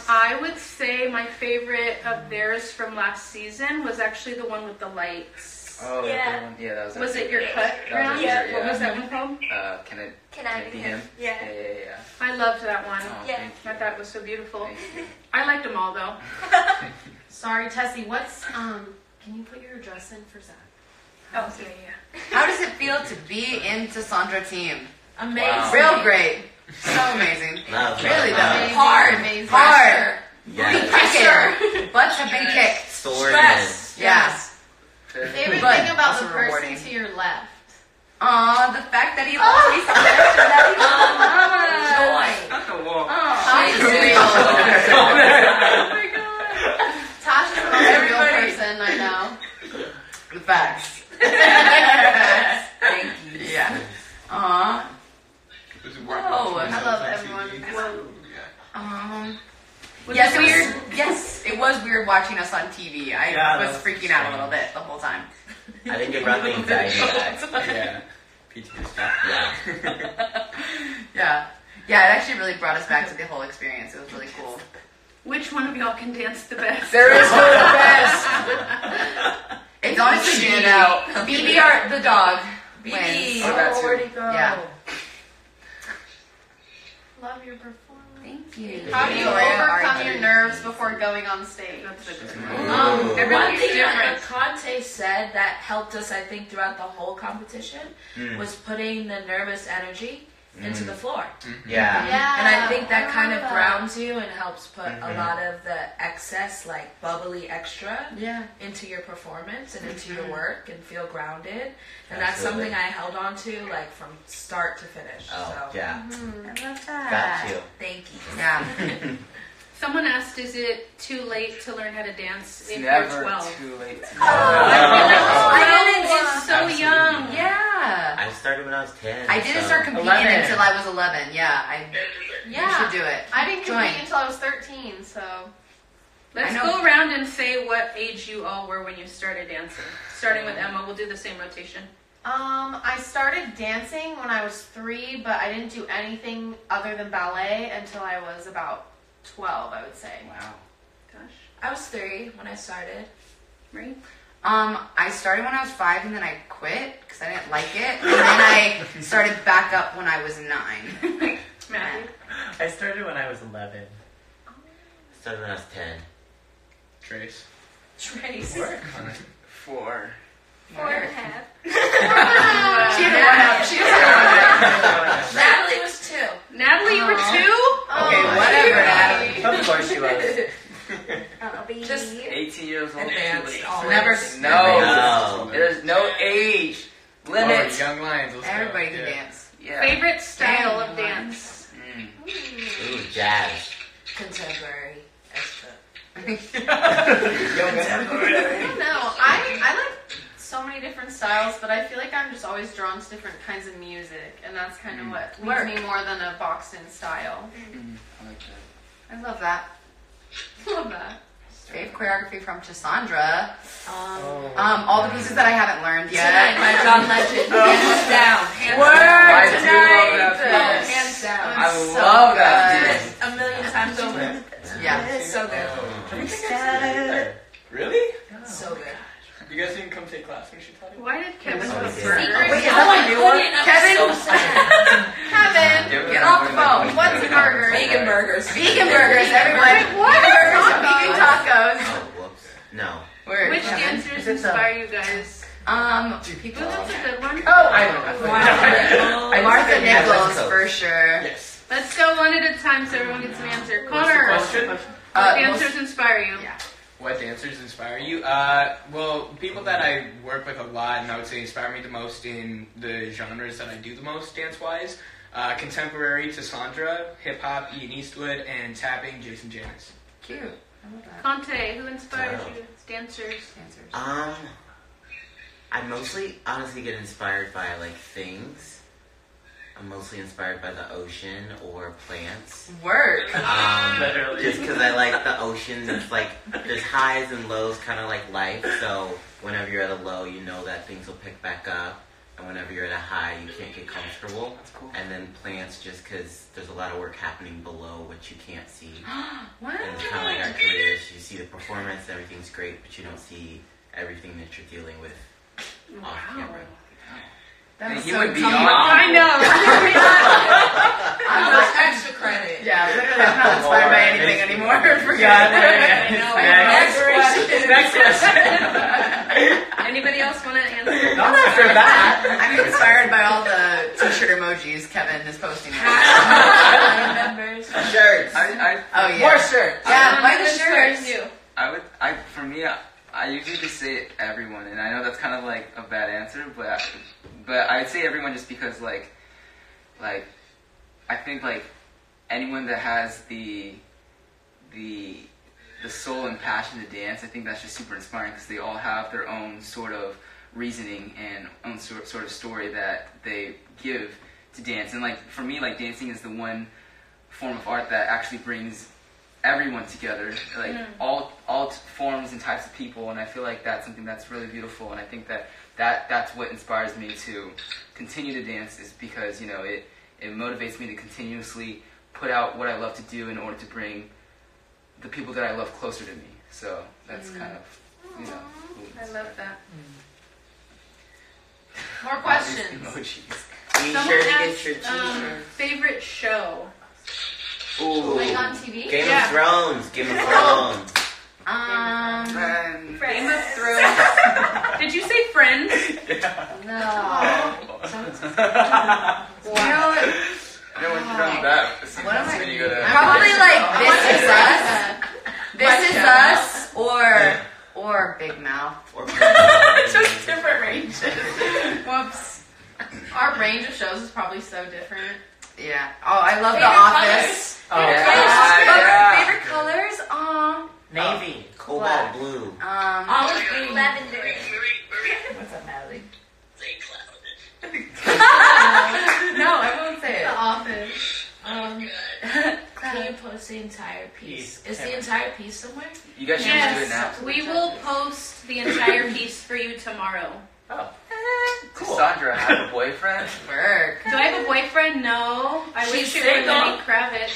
Speaker 1: I would say my favorite of theirs from last season was actually the one with the lights.
Speaker 2: Oh,
Speaker 5: Yeah.
Speaker 2: that one. Yeah, that was.
Speaker 1: Was it your cut
Speaker 2: That was
Speaker 1: round?
Speaker 2: your-
Speaker 1: What
Speaker 2: yeah.
Speaker 1: was that one called?
Speaker 2: Can it be him?
Speaker 5: Yeah.
Speaker 2: Yeah.
Speaker 1: I loved that one.
Speaker 2: Oh,
Speaker 5: Yeah.
Speaker 2: thank you.
Speaker 1: I thought it was so beautiful.
Speaker 2: Thank you.
Speaker 1: I liked them all though.
Speaker 3: Sorry, Tessie. What's Can you put your address in for Zach?
Speaker 1: Oh, yeah.
Speaker 10: How does it feel to be in Cassandra team?
Speaker 6: Amazing.
Speaker 2: Wow.
Speaker 10: Real great. So amazing.
Speaker 4: Love,
Speaker 10: Really
Speaker 4: love,
Speaker 10: though.
Speaker 3: Amazing,
Speaker 10: Hard.
Speaker 3: amazing.
Speaker 10: Hard.
Speaker 4: Yes.
Speaker 10: Pressure. The fact that he lost me some extra that he joy.
Speaker 9: Not the wall.
Speaker 3: Tasha's real.
Speaker 1: Oh my god.
Speaker 3: Tasha's the most real person I know.
Speaker 10: The facts. Thank you. Yeah. Whoa.
Speaker 3: I love everyone.
Speaker 10: Yes, it was. Yes, it was weird watching us on TV. I was freaking out a little bit the whole time.
Speaker 4: I think it brought the anxiety back.
Speaker 7: Yeah. PTSD.
Speaker 10: Yeah. Yeah, it actually really brought us back to the whole experience. It was really cool.
Speaker 1: Which one of y'all can dance the best?
Speaker 10: There is no the best. It's honestly BB, the dog, wins.
Speaker 2: Oh, that too.
Speaker 6: where'd he go?
Speaker 10: Yeah.
Speaker 3: Love your performance.
Speaker 10: Thank you.
Speaker 3: How do you overcome your nerves before going on stage?
Speaker 10: One
Speaker 1: Everybody's
Speaker 6: thing
Speaker 1: different.
Speaker 6: that Conte said that helped us, I think, throughout the whole competition was putting the nervous energy into the floor.
Speaker 4: Yeah.
Speaker 6: And I think that kind of grounds you and helps put a lot of the excess, like bubbly extra into your performance and into your work and feel grounded. And that's something I held on to like from start to finish.
Speaker 4: Oh,
Speaker 6: so.
Speaker 4: yeah.
Speaker 10: I love that.
Speaker 4: Got you.
Speaker 6: Thank you.
Speaker 10: Yeah.
Speaker 1: Someone asked, is it too late to learn how to dance
Speaker 2: It's
Speaker 1: if
Speaker 2: never
Speaker 1: you're 12?
Speaker 2: too late to
Speaker 1: I feel like 12 is so
Speaker 4: Absolutely.
Speaker 1: young.
Speaker 10: Yeah.
Speaker 4: I started when I was 10.
Speaker 10: I didn't
Speaker 4: so-
Speaker 10: start competing
Speaker 7: 11.
Speaker 10: until I was 11. Yeah. You should do it.
Speaker 3: I didn't
Speaker 10: Join.
Speaker 3: compete until I was 13, so.
Speaker 1: Let's
Speaker 10: I know.
Speaker 1: go around and say what age you all were when you started dancing. Starting with Emma, we'll do the same rotation.
Speaker 3: I started dancing when I was 3, but I didn't do anything other than ballet until I was about 12, I would say.
Speaker 2: Wow.
Speaker 1: Gosh,
Speaker 6: I was 3 when I started.
Speaker 1: right?
Speaker 10: I started when I was 5 and then I quit because I didn't like it. And then I started back up when I was 9.
Speaker 1: Matthew?
Speaker 9: I started when I was 11.
Speaker 4: Started when I was 10.
Speaker 7: Trace.
Speaker 1: Trace.
Speaker 2: 4.
Speaker 5: 4.5.
Speaker 10: She had one up. She was
Speaker 6: Natalie was 2.
Speaker 1: Natalie, you were 2?
Speaker 10: Okay, whatever, Natalie.
Speaker 9: Of course she was.
Speaker 5: I'll be
Speaker 6: Just
Speaker 2: 18 years old.
Speaker 6: advanced. Always.
Speaker 10: Never.
Speaker 2: No. There's no age limit.
Speaker 7: Oh, young lions. Let's go.
Speaker 10: Everybody can
Speaker 7: Yeah.
Speaker 10: dance.
Speaker 2: Yeah.
Speaker 1: Favorite style
Speaker 10: Damn.
Speaker 1: of dance?
Speaker 4: Ooh, jazz.
Speaker 6: Contemporary.
Speaker 3: I don't know. I like so many different styles, but I feel like I'm just always drawn to different kinds of music, and that's kind of what leads me more than a boxed-in style.
Speaker 2: I like that.
Speaker 10: I love that.
Speaker 3: Love that.
Speaker 10: Fave choreography from Cassandra.
Speaker 6: Oh.
Speaker 10: All the pieces that I haven't learned yet.
Speaker 6: Tonight by John Legend. Hands down. Hands
Speaker 10: Word
Speaker 6: down.
Speaker 2: I do love that
Speaker 6: Oh,
Speaker 2: piece.
Speaker 6: hands down.
Speaker 2: I
Speaker 10: So
Speaker 2: love that
Speaker 10: good.
Speaker 2: piece.
Speaker 6: A million times over.
Speaker 10: Yeah.
Speaker 6: It's so good.
Speaker 7: Really?
Speaker 6: So good.
Speaker 7: You guys didn't come take class when she taught it?
Speaker 1: Why did Kevin
Speaker 4: Oh,
Speaker 1: put
Speaker 4: yeah.
Speaker 1: burgers?
Speaker 10: Wait, is that my new one? Kevin?
Speaker 6: So sad.
Speaker 3: Kevin,
Speaker 10: Get off the phone.
Speaker 3: what's a burger?
Speaker 6: Vegan burgers.
Speaker 10: Vegan burgers, everybody.
Speaker 3: What?
Speaker 10: Vegan burgers and vegan tacos.
Speaker 4: Oh, whoops. No.
Speaker 10: Word.
Speaker 1: Which
Speaker 10: Kevin.
Speaker 1: dancers inspire you guys?
Speaker 10: People.
Speaker 1: Ooh, that's a good one.
Speaker 7: Oh, I don't know.
Speaker 10: Martha Nichols
Speaker 4: Coast.
Speaker 10: for sure.
Speaker 7: Yes.
Speaker 1: Let's go one at a time so everyone gets an answer. Connor,
Speaker 7: Question?
Speaker 1: what
Speaker 10: most-
Speaker 1: dancers inspire you?
Speaker 10: Yeah.
Speaker 7: What dancers inspire you? Well, people that I work with a lot and I would say inspire me the most in the genres that I do the most dance-wise. Contemporary to Sandra, hip-hop, Ian Eastwood, and tapping, Jason Janis.
Speaker 10: Cute. I love that.
Speaker 1: Conte, who inspires
Speaker 4: Oh.
Speaker 1: you? Dancers.
Speaker 10: Dancers.
Speaker 4: I mostly, honestly, get inspired by, like, things. I'm mostly inspired by the ocean or plants.
Speaker 10: Work.
Speaker 9: Literally.
Speaker 4: Just because I like the ocean. It's like, there's highs and lows, kind of like life. So whenever you're at a low, you know that things will pick back up. And whenever you're at a high, you can't get comfortable.
Speaker 2: That's cool.
Speaker 4: And then plants, just because there's a lot of work happening below what you can't see.
Speaker 10: What?
Speaker 4: And it's kind of like our careers. You see the performance, everything's great, but you don't see everything that you're dealing with off camera.
Speaker 10: That was
Speaker 2: He
Speaker 10: so
Speaker 2: would be
Speaker 10: deep.
Speaker 2: on.
Speaker 1: I know.
Speaker 6: I'm not extra credit.
Speaker 10: Yeah, literally, I'm not inspired by anything anymore. Forgot.
Speaker 6: Next question.
Speaker 7: Next question.
Speaker 1: Anybody else want to answer?
Speaker 7: Not after that.
Speaker 10: I'm inspired by all the t-shirt emojis Kevin is posting.
Speaker 6: Members.
Speaker 4: Shirts!
Speaker 10: Oh yeah.
Speaker 7: More shirts.
Speaker 10: Yeah, buy
Speaker 1: Who
Speaker 10: the
Speaker 1: inspires
Speaker 10: shirts.
Speaker 1: you?
Speaker 2: For me, I usually just say everyone, and I know that's kind of like a bad answer, but but I'd say everyone just because like I think like anyone that has the soul and passion to dance, I think that's just super inspiring because they all have their own sort of reasoning and own sort of story that they give to dance. And like for me, like dancing is the one form of art that actually brings everyone together, like all forms and types of people, and I feel like that's something that's really beautiful. And I think that's what inspires me to continue to dance, is because it motivates me to continuously put out what I love to do in order to bring the people that I love closer to me. So that's kind of
Speaker 1: I love that.
Speaker 3: More questions.
Speaker 2: Emojis.
Speaker 4: Be
Speaker 1: Someone
Speaker 4: sure to
Speaker 1: asked,
Speaker 4: get your t-shirt.
Speaker 1: favorite show.
Speaker 2: Ooh.
Speaker 3: Like on TV?
Speaker 4: Game
Speaker 1: Yeah.
Speaker 4: of Thrones. Game of Thrones.
Speaker 2: Friends.
Speaker 1: Game of Thrones. Did you say Friends?
Speaker 3: No.
Speaker 10: You know what?
Speaker 2: No one knows that.
Speaker 10: What am I-
Speaker 2: When you go to
Speaker 10: Probably like This Is Us. This Is Us or Big Mouth.
Speaker 1: Just different ranges.
Speaker 3: Whoops. Our range of shows is probably so different.
Speaker 10: Yeah. Oh, I love The
Speaker 3: Favorite
Speaker 10: Office.
Speaker 9: Oh,
Speaker 2: Yeah.
Speaker 10: Favorite colors?
Speaker 9: navy.
Speaker 4: Cobalt blue.
Speaker 5: Olive green. Lavender.
Speaker 10: What's up, Natalie?
Speaker 6: No, I won't say
Speaker 3: The
Speaker 6: it.
Speaker 3: Office.
Speaker 6: Can you post the entire piece? Is the entire piece somewhere?
Speaker 2: You guys should just do it now.
Speaker 1: Yes, we will post the entire piece for you tomorrow.
Speaker 9: Oh,
Speaker 2: Cassandra, I have a boyfriend.
Speaker 10: Work.
Speaker 1: Do I have a boyfriend? No. I wish it were
Speaker 9: single.
Speaker 1: Lenny Kravitz.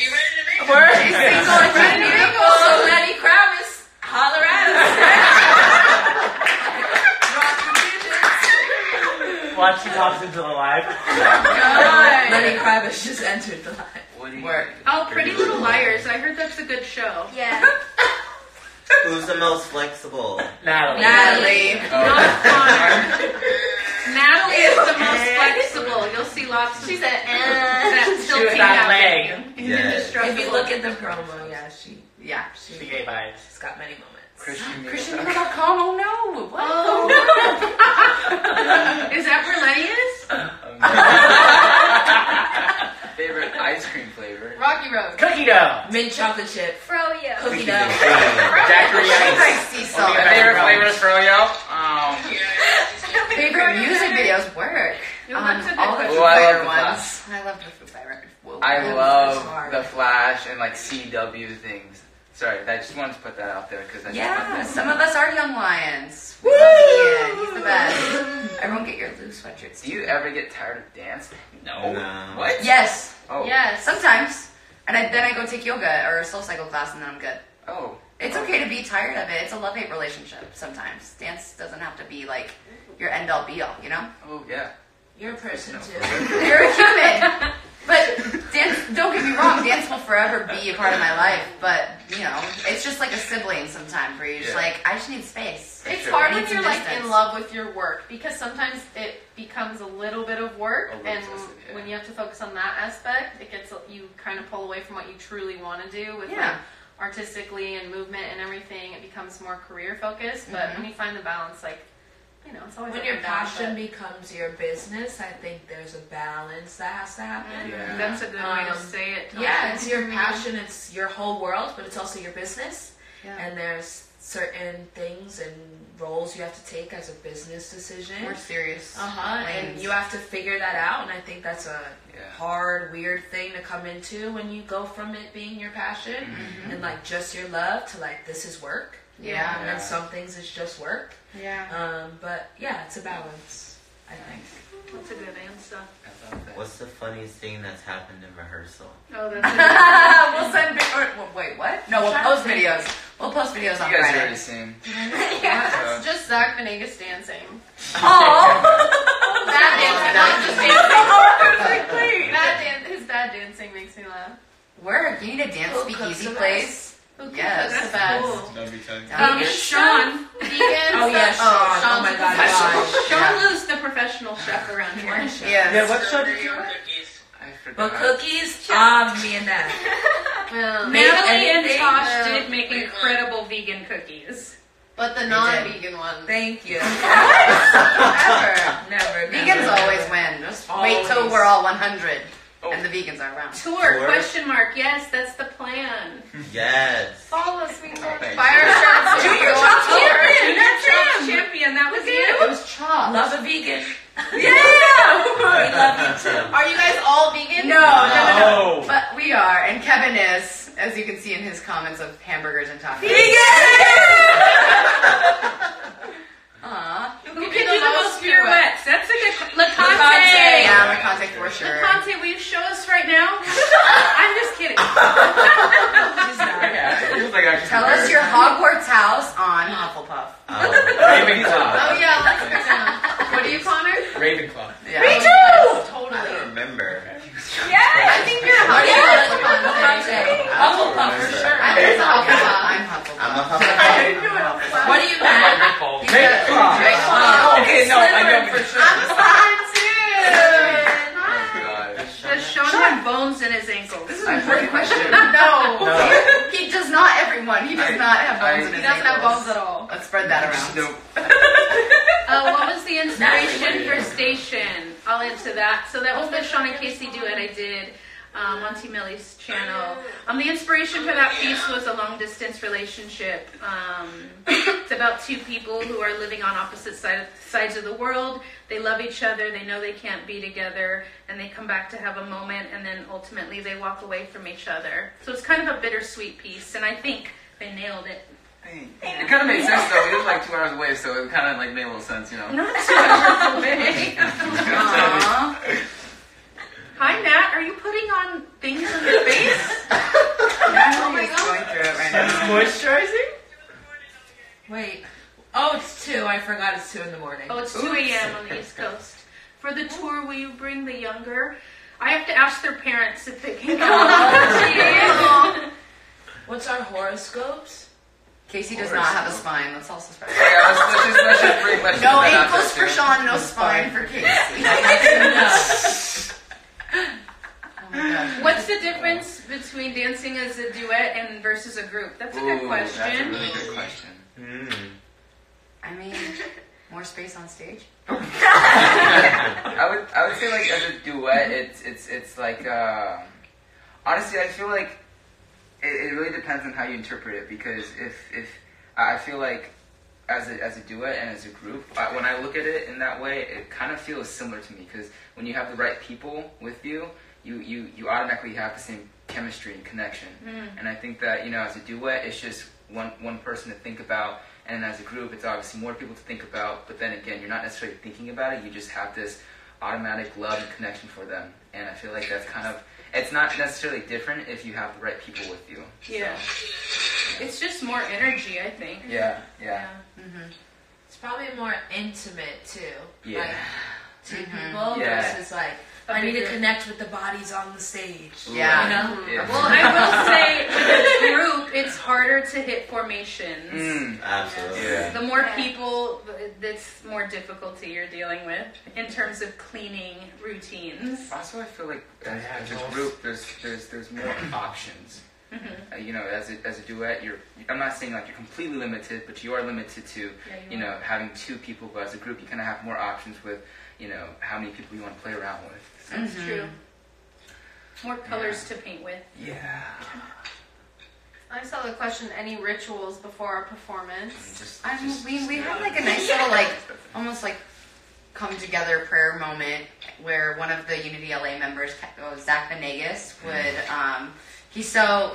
Speaker 9: word.
Speaker 10: She's single and she's beautiful.
Speaker 6: So Lenny Kravitz, holler at us.
Speaker 9: Watch she pops into the live.
Speaker 6: Lenny Kravitz just entered the live.
Speaker 2: What do you
Speaker 10: Work.
Speaker 1: Oh, Pretty Little Liars. I heard that's a good show.
Speaker 5: Yeah.
Speaker 4: Who's the most flexible?
Speaker 9: Natalie.
Speaker 10: Natalie.
Speaker 1: Not Connor. Natalie is the most flexible. You'll see lots of
Speaker 3: She said,
Speaker 1: that
Speaker 9: She
Speaker 1: tilting
Speaker 9: was that
Speaker 1: happening.
Speaker 4: Yeah.
Speaker 6: If you look at the promo, yeah,
Speaker 9: She gay vibes.
Speaker 6: she's got many moments.
Speaker 10: ChristianMedia.com. Oh no. What?
Speaker 1: Oh. Is that where Lenny is?
Speaker 2: Favorite ice cream flavor?
Speaker 3: Rocky Road.
Speaker 9: Cookie dough.
Speaker 6: Mint chocolate chip,
Speaker 5: Froyo.
Speaker 6: cookie
Speaker 4: Cookies
Speaker 6: dough.
Speaker 4: and cream.
Speaker 9: Daiquiri
Speaker 10: She's like
Speaker 9: ice.
Speaker 10: sea
Speaker 9: Only
Speaker 10: salt.
Speaker 9: a
Speaker 2: Favorite
Speaker 9: Froyo.
Speaker 2: flavors for yo?
Speaker 10: Favorite music videos? Work.
Speaker 1: Yo, that's a good
Speaker 10: All the
Speaker 1: question.
Speaker 10: Foo
Speaker 2: Oh, I love
Speaker 10: Fighter
Speaker 2: the
Speaker 10: ones. I love the Foo Fighter. Whoa.
Speaker 2: I love the Flash and like CW things. Sorry, I just wanted to put that out there because
Speaker 10: Yeah, some of us are young lions. We love Ian. He's the best. Everyone get your loose sweatshirts.
Speaker 2: Do you ever get tired of dancing?
Speaker 4: No.
Speaker 2: What?
Speaker 10: Yes.
Speaker 2: Oh.
Speaker 3: Yes.
Speaker 10: Sometimes. And then I go take yoga or a soul cycle class and then I'm good.
Speaker 2: Oh.
Speaker 10: It's okay to be tired of it. It's a love-hate relationship sometimes. Dance doesn't have to be like your end-all be-all, you know?
Speaker 2: Oh yeah.
Speaker 6: You're a person too.
Speaker 10: You're a human. But dance, don't get me wrong, dance will forever be a part of my life. But, it's just like a sibling sometimes where you're just
Speaker 2: Yeah.
Speaker 10: like, I just need space.
Speaker 3: It's
Speaker 2: Sure.
Speaker 3: hard
Speaker 10: I
Speaker 3: when
Speaker 10: need some
Speaker 3: you're like
Speaker 10: distance.
Speaker 3: in love with your work because sometimes it becomes a little bit of work,
Speaker 2: Over
Speaker 3: and
Speaker 2: obsessive, yeah.
Speaker 3: when you have to focus on that aspect, it gets you kind of pull away from what you truly want to do with
Speaker 10: Yeah.
Speaker 3: like artistically and movement and everything. It becomes more career focused, but when you find the balance, like it's always
Speaker 6: When
Speaker 3: up
Speaker 6: your
Speaker 3: and down,
Speaker 6: passion
Speaker 3: but-
Speaker 6: becomes your business, I think there's a balance that has to happen.
Speaker 2: Yeah.
Speaker 1: That's a good way to
Speaker 6: Um,
Speaker 1: say it.
Speaker 6: Yeah, it's your passion, it's your whole world, but it's also your business.
Speaker 10: Yeah.
Speaker 6: And there's certain things and roles you have to take as a business decision.
Speaker 10: More serious.
Speaker 6: And
Speaker 10: lanes.
Speaker 6: you have to figure that out, and I think that's a
Speaker 2: Yeah.
Speaker 6: hard, weird thing to come into when you go from it being your passion and like just your love to like this is work.
Speaker 10: Yeah.
Speaker 6: And some things it's just work.
Speaker 10: Yeah.
Speaker 6: But yeah, it's a balance, I think.
Speaker 1: That's a good answer.
Speaker 2: I love that.
Speaker 4: What's the funniest thing that's happened in rehearsal?
Speaker 1: Oh, that's a good
Speaker 10: We'll send wait, what? No, we'll post videos. We'll post videos on
Speaker 2: You guys
Speaker 10: Friday.
Speaker 2: already sing.
Speaker 3: Yeah, it's just Zach Venegas dancing.
Speaker 10: Oh.
Speaker 3: Bad dancing, not just dancing. His bad dancing makes me laugh.
Speaker 10: Work. You need a dance
Speaker 6: Who
Speaker 10: speakeasy
Speaker 6: cooks the
Speaker 10: place. Yes.
Speaker 3: That's the best.
Speaker 1: cool.
Speaker 2: That'd be tight.
Speaker 1: Sean.
Speaker 3: Vegan
Speaker 6: Oh yeah,
Speaker 3: stuff.
Speaker 6: Sean. Oh
Speaker 3: Sean's
Speaker 6: my
Speaker 3: the
Speaker 6: god,
Speaker 3: professional.
Speaker 1: Sean Lou's the professional chef around here.
Speaker 10: Yes.
Speaker 9: Yeah, what show did you watch?
Speaker 2: I forgot.
Speaker 6: But cookies, me and that.
Speaker 3: Well,
Speaker 1: Natalie and
Speaker 6: anything,
Speaker 1: Tosh did make incredible vegan cookies.
Speaker 3: But the non-vegan ones.
Speaker 10: Thank you.
Speaker 6: Never.
Speaker 10: Vegans always win. Just wait till we're all 100 and the vegans are around.
Speaker 1: Tour? Question mark. Yes, that's the plan.
Speaker 4: Yes.
Speaker 3: Follow us, we
Speaker 4: thank
Speaker 3: buy our shirts.
Speaker 10: Do your Chop
Speaker 1: Champion. That's it. Champion. That was
Speaker 10: It
Speaker 1: you.
Speaker 10: was Chop.
Speaker 6: Love a vegan.
Speaker 10: Yeah.
Speaker 6: We love you too.
Speaker 3: Are you guys all vegan?
Speaker 10: No. But we are, and Kevin is, as you can see in his comments of hamburgers and tacos. Aw.
Speaker 1: Who can do the most pirouettes? That's a good.
Speaker 10: Lacante.
Speaker 1: Lacante.
Speaker 10: Yeah, Lacante for sure.
Speaker 1: Lacante, will you show us right now? I'm just kidding.
Speaker 10: Tell us your Hogwarts house on Hufflepuff.
Speaker 7: Ravenclaw.
Speaker 3: Oh yeah, let's go down. What are you, Connor?
Speaker 7: Ravenclaw.
Speaker 10: Yeah.
Speaker 3: Me too.
Speaker 4: I
Speaker 3: Totally.
Speaker 4: don't remember.
Speaker 3: I think you're a Hufflepuff.
Speaker 6: Hufflepuff for sure.
Speaker 3: I think it's a Hufflepuff.
Speaker 10: I'm Hufflepuff.
Speaker 4: I'm a Hufflepuff.
Speaker 6: What do you mean?
Speaker 7: Ravenclaw. Okay, no, I know for sure.
Speaker 3: I'm a Slytherin too.
Speaker 1: Does Sean have bones in his ankles?
Speaker 10: This is an important question.
Speaker 3: No.
Speaker 10: He does not, everyone. He does not have bones in
Speaker 3: He
Speaker 10: his
Speaker 3: doesn't have
Speaker 10: ankles.
Speaker 3: bones at all.
Speaker 10: Let's spread that around.
Speaker 1: What was the inspiration for Station? I'll answer that. So that was the Sean and Casey duet I did on T. Millie's channel. The inspiration for that piece was a long-distance relationship. It's about two people who are living on opposite sides of the world. They love each other. They know they can't be together. And they come back to have a moment. And then ultimately they walk away from each other. So it's kind of a bittersweet piece. And I think they nailed it.
Speaker 2: It kind of made sense though. We live like 2 hours away, so it kind of like made a little sense, you know.
Speaker 1: Not 2 hours away.
Speaker 10: Aww.
Speaker 1: Hi, Matt. Are you putting on things on your face?
Speaker 10: Oh my God. Going through it right now.
Speaker 7: Moisturizing?
Speaker 6: Wait. Oh, it's 2. I forgot it's 2 in the morning.
Speaker 1: Oh, it's 2 a.m. on the East Coast. For the tour, will you bring the younger? I have to ask their parents if they can come.
Speaker 6: What's our horoscopes?
Speaker 10: Casey does not have a spine. Let's also spread it.
Speaker 2: Yeah, let's just bring let's
Speaker 10: No
Speaker 2: just
Speaker 10: ankles
Speaker 2: out
Speaker 10: for
Speaker 2: there, too.
Speaker 10: Sean, no spine for Casey. Oh my gosh.
Speaker 1: What's the difference between dancing as a duet and versus a group? That's a good
Speaker 2: Ooh,
Speaker 1: question.
Speaker 2: That's a really good question.
Speaker 10: I mean, more space on stage.
Speaker 2: I would say like as a duet, it's like honestly, I feel like it really depends on how you interpret it, because if I feel like as a duet and as a group, when I look at it in that way, it kind of feels similar to me, because when you have the right people with you, you automatically have the same chemistry and connection. And I think that, you know, as a duet, it's just one person to think about, and as a group, it's obviously more people to think about, but then again, you're not necessarily thinking about it, you just have this automatic love and connection for them. And I feel like that's kind of, it's not necessarily different if you have the right people with you.
Speaker 1: Yeah. It's just more energy, I think.
Speaker 2: Yeah.
Speaker 10: Mm-hmm.
Speaker 6: It's probably more intimate too.
Speaker 2: Yeah.
Speaker 6: Like 2 people
Speaker 2: Yeah.
Speaker 6: versus like I need to connect with the bodies on the stage.
Speaker 10: Yeah.
Speaker 6: You know?
Speaker 2: Yeah.
Speaker 1: Well, I will say, with a group, it's harder to hit formations.
Speaker 4: Absolutely.
Speaker 2: Yeah.
Speaker 1: The more people, that's more difficulty you're dealing with in terms of cleaning routines.
Speaker 2: Also, I feel like as a group, there's more options. You know, as a duet, I'm not saying like you're completely limited, but you are limited to, you know, having 2 people. But as a group, you kind of have more options with, you know, how many people you want to play around with. So.
Speaker 1: That's true. More colors to paint with.
Speaker 2: Yeah.
Speaker 3: I saw the question, any rituals before our performance?
Speaker 10: We had like a nice little like almost like come together prayer moment where one of the UnityLA members, Zach Venegas, would he's so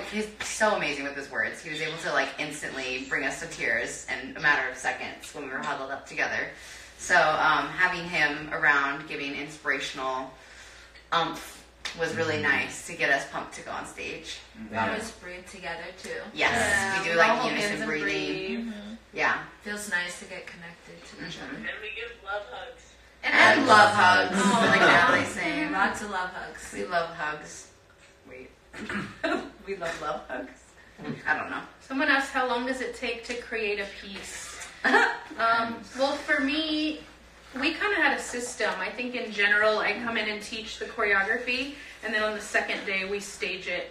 Speaker 10: amazing with his words. He was able to like instantly bring us to tears in a matter of seconds when we were huddled up together. So having him around giving inspirational was really nice to get us pumped to go on stage.
Speaker 6: We always breathe together too.
Speaker 10: Yes, we do like unison breathing. Yeah.
Speaker 6: Feels nice to get connected to each other.
Speaker 11: And we give love hugs.
Speaker 10: And love hugs, like Natalie's saying.
Speaker 6: Lots of love hugs.
Speaker 10: We love hugs. Wait. We love hugs. I don't know.
Speaker 1: Someone asked, how long does it take to create a piece? Well, for me, we kind of had a system. I think in general, I come in and teach the choreography, and then on the second day, we stage it.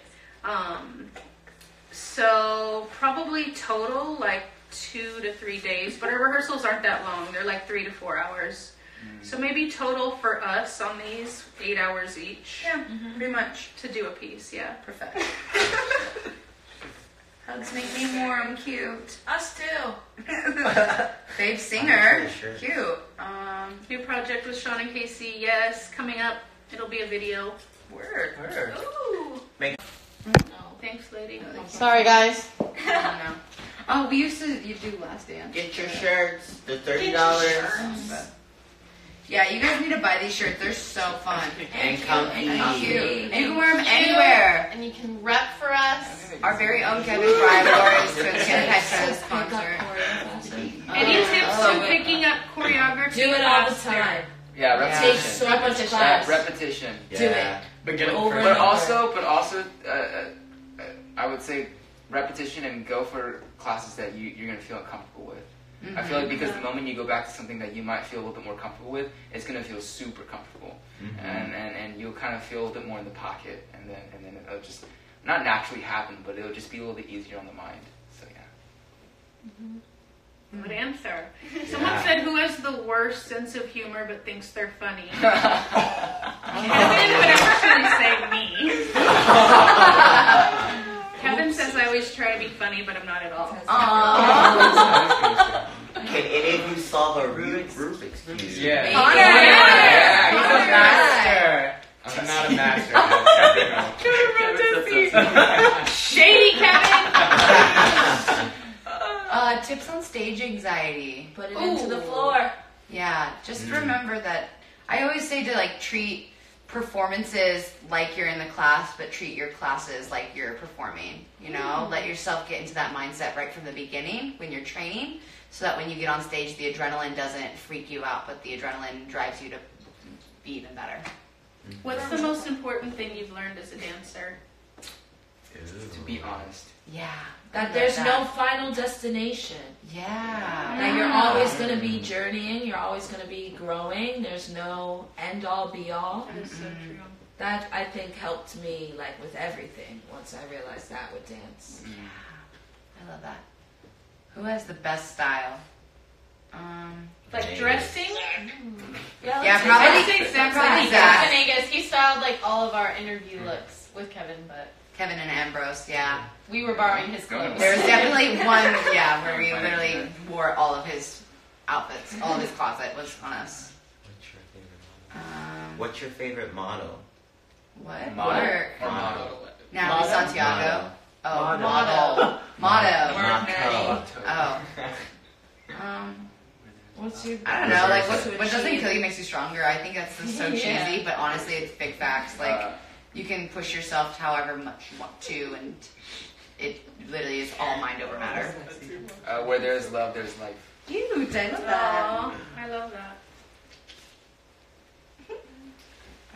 Speaker 1: So probably total like 2 to 3 days, but our rehearsals aren't that long. They're like 3 to 4 hours. So maybe total for us on these 8 hours each.
Speaker 10: Yeah, pretty much.
Speaker 1: To do a piece, yeah.
Speaker 10: Perfect. Hugs make me warm, cute.
Speaker 6: Us too.
Speaker 10: Fave singer,
Speaker 4: Sure.
Speaker 10: cute.
Speaker 1: New project with Sean and Kaycee, yes, coming up. It'll be a video.
Speaker 10: Word.
Speaker 1: Ooh.
Speaker 4: Make-
Speaker 1: Thanks, lady.
Speaker 3: Sorry, guys.
Speaker 10: No. Oh, we used to do Last Dance.
Speaker 4: Get your shirts. They're $30.
Speaker 10: Yeah, you guys need to buy these shirts. They're so fun.
Speaker 4: And comfy.
Speaker 10: And cute. And you can wear them anywhere.
Speaker 3: And you can rep for us.
Speaker 10: Our very own Kevin Fry wore his Twins concert.
Speaker 1: Any tips to picking up choreography?
Speaker 6: Do it all the
Speaker 1: faster?
Speaker 6: time.
Speaker 2: Yeah,
Speaker 10: Yeah.
Speaker 6: Take
Speaker 2: repetition.
Speaker 6: so much class.
Speaker 2: Repetition.
Speaker 6: Do it.
Speaker 7: But get it
Speaker 6: Over
Speaker 7: first.
Speaker 2: But also, I would say repetition and go for classes that you're gonna feel comfortable with. I feel like because the moment you go back to something that you might feel a little bit more comfortable with, it's gonna feel super comfortable, and you'll kind of feel a little bit more in the pocket, and then it'll just not naturally happen, but it'll just be a little bit easier on the mind. So yeah.
Speaker 1: Good answer. Someone said, who has the worst sense of humor but thinks they're funny? Kevin would actually say me. Kevin says I always try to be funny, but I'm not at all.
Speaker 4: Can any of you solve a Rubik's Cube?
Speaker 7: Yeah.
Speaker 10: Connor!
Speaker 2: Yeah, he's a
Speaker 10: Connor!
Speaker 2: master.
Speaker 7: I'm not a master.
Speaker 1: Shady Kevin!
Speaker 10: Tips on stage anxiety.
Speaker 6: Put it into the floor.
Speaker 10: Yeah, just remember that I always say to like treat performances like you're in the class, but treat your classes like you're performing. You know, let yourself get into that mindset right from the beginning when you're training, so that when you get on stage, the adrenaline doesn't freak you out, but the adrenaline drives you to be even better.
Speaker 1: What's the most important thing you've learned as a dancer?
Speaker 2: To be honest.
Speaker 10: Yeah,
Speaker 6: That there's no final destination.
Speaker 10: Yeah.
Speaker 6: That you're always going to be journeying. You're always going to be growing. There's no end all be all.
Speaker 1: That is so true.
Speaker 6: That I think helped me like with everything once I realized that with dance.
Speaker 10: I love that. Who has the best style?
Speaker 1: Like dressing?
Speaker 10: Yeah, probably.
Speaker 3: Probably
Speaker 10: Zach.
Speaker 3: Vegas. He styled like all of our interview looks with Kevin, but
Speaker 10: Kevin and Ambrose, yeah.
Speaker 3: we were borrowing his clothes.
Speaker 10: There was definitely one, where we literally wore all of his outfits. All of his closet was on us.
Speaker 4: What's your favorite motto?
Speaker 10: What?
Speaker 2: Model.
Speaker 10: Work.
Speaker 2: Or model.
Speaker 10: Now
Speaker 7: Motto?
Speaker 10: Santiago. Oh,
Speaker 3: Motto.
Speaker 10: motto. Motto.
Speaker 4: Motto.
Speaker 10: Oh.
Speaker 6: What's your?
Speaker 10: I don't know, like
Speaker 6: To
Speaker 10: what doesn't
Speaker 6: achieve.
Speaker 10: kill you makes you stronger. I think that's so
Speaker 3: Yeah.
Speaker 10: cheesy, but honestly, it's big facts. Like you can push yourself however much you want to, and it literally is all mind over matter.
Speaker 2: Where there's love, there's life.
Speaker 10: Cute, I love that.
Speaker 1: Aw, I love that.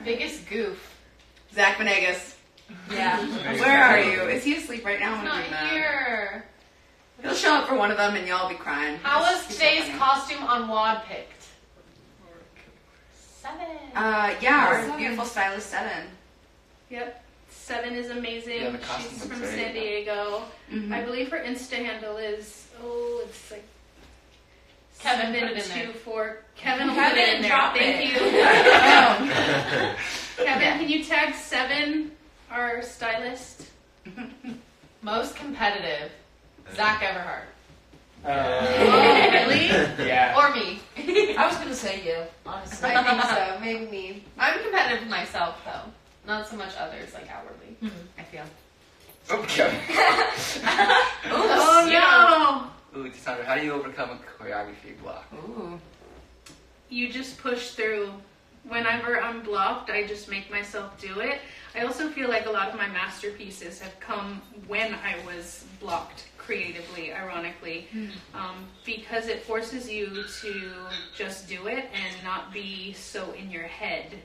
Speaker 3: Biggest goof.
Speaker 10: Zach Venegas.
Speaker 6: Yeah.
Speaker 10: Where are you? Is he asleep right now?
Speaker 3: He's not here.
Speaker 10: He'll show up for one of them, and y'all will be crying.
Speaker 3: How was
Speaker 10: He's so
Speaker 3: today's
Speaker 10: funny.
Speaker 3: costume on WAD picked? 7.
Speaker 10: Yeah, our beautiful stylist 7.
Speaker 1: Yep. 7 is amazing.
Speaker 2: Yeah, the costume
Speaker 1: She's
Speaker 2: looks
Speaker 1: from
Speaker 2: very
Speaker 1: San Diego.
Speaker 10: Mhm.
Speaker 1: I believe her Insta handle is, it's like
Speaker 3: Kevin, put it in
Speaker 1: 724. Kevin will
Speaker 6: Kevin,
Speaker 1: put it in there.
Speaker 6: drop
Speaker 1: Thank
Speaker 6: it.
Speaker 1: you. Kevin, can you tag 7, our stylist?
Speaker 3: Most competitive. Zach Everhart.
Speaker 1: Oh, really?
Speaker 7: Yeah.
Speaker 3: Or me.
Speaker 6: I was gonna say you, honestly.
Speaker 3: I think so. Maybe me. I'm competitive myself, though. Not so much others, like outwardly.
Speaker 10: I feel.
Speaker 2: Okay.
Speaker 1: Oh, no.
Speaker 2: Ooh, Cassandra, how do you overcome a choreography block?
Speaker 10: Ooh.
Speaker 1: You just push through. Whenever I'm blocked, I just make myself do it. I also feel like a lot of my masterpieces have come when I was blocked creatively, ironically, because it forces you to just do it and not be so in your head.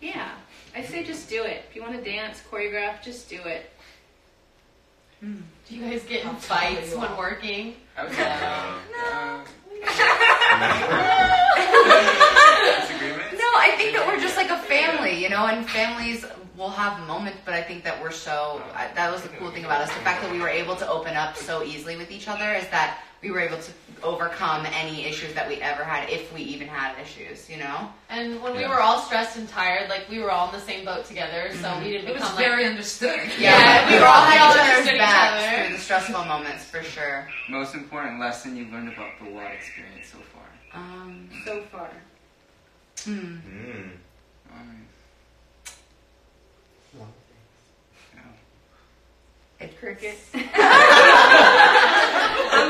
Speaker 1: Yeah, I say just do it. If you want to dance, choreograph, just do it.
Speaker 3: Do you guys get in
Speaker 6: How
Speaker 3: fights
Speaker 6: tall you
Speaker 3: when
Speaker 6: are.
Speaker 3: working?
Speaker 2: I would say disagreement?
Speaker 10: No, I think that we're just like a family, and families we'll have moments, but I think that we're so, that was the cool thing about us. The fact that we were able to open up so easily with each other is that we were able to overcome any issues that we ever had, if we even had issues, you know?
Speaker 3: And when we were all stressed and tired, like, we were all in the same boat together, so we didn't
Speaker 6: It was
Speaker 3: become
Speaker 6: very understood.
Speaker 10: Yeah, we were all had each other's backs
Speaker 3: other.
Speaker 10: through the stressful moments, for sure.
Speaker 2: Most important lesson you've learned about the WAD experience so far?
Speaker 1: So far.
Speaker 10: It's
Speaker 1: Cricket.
Speaker 10: I'm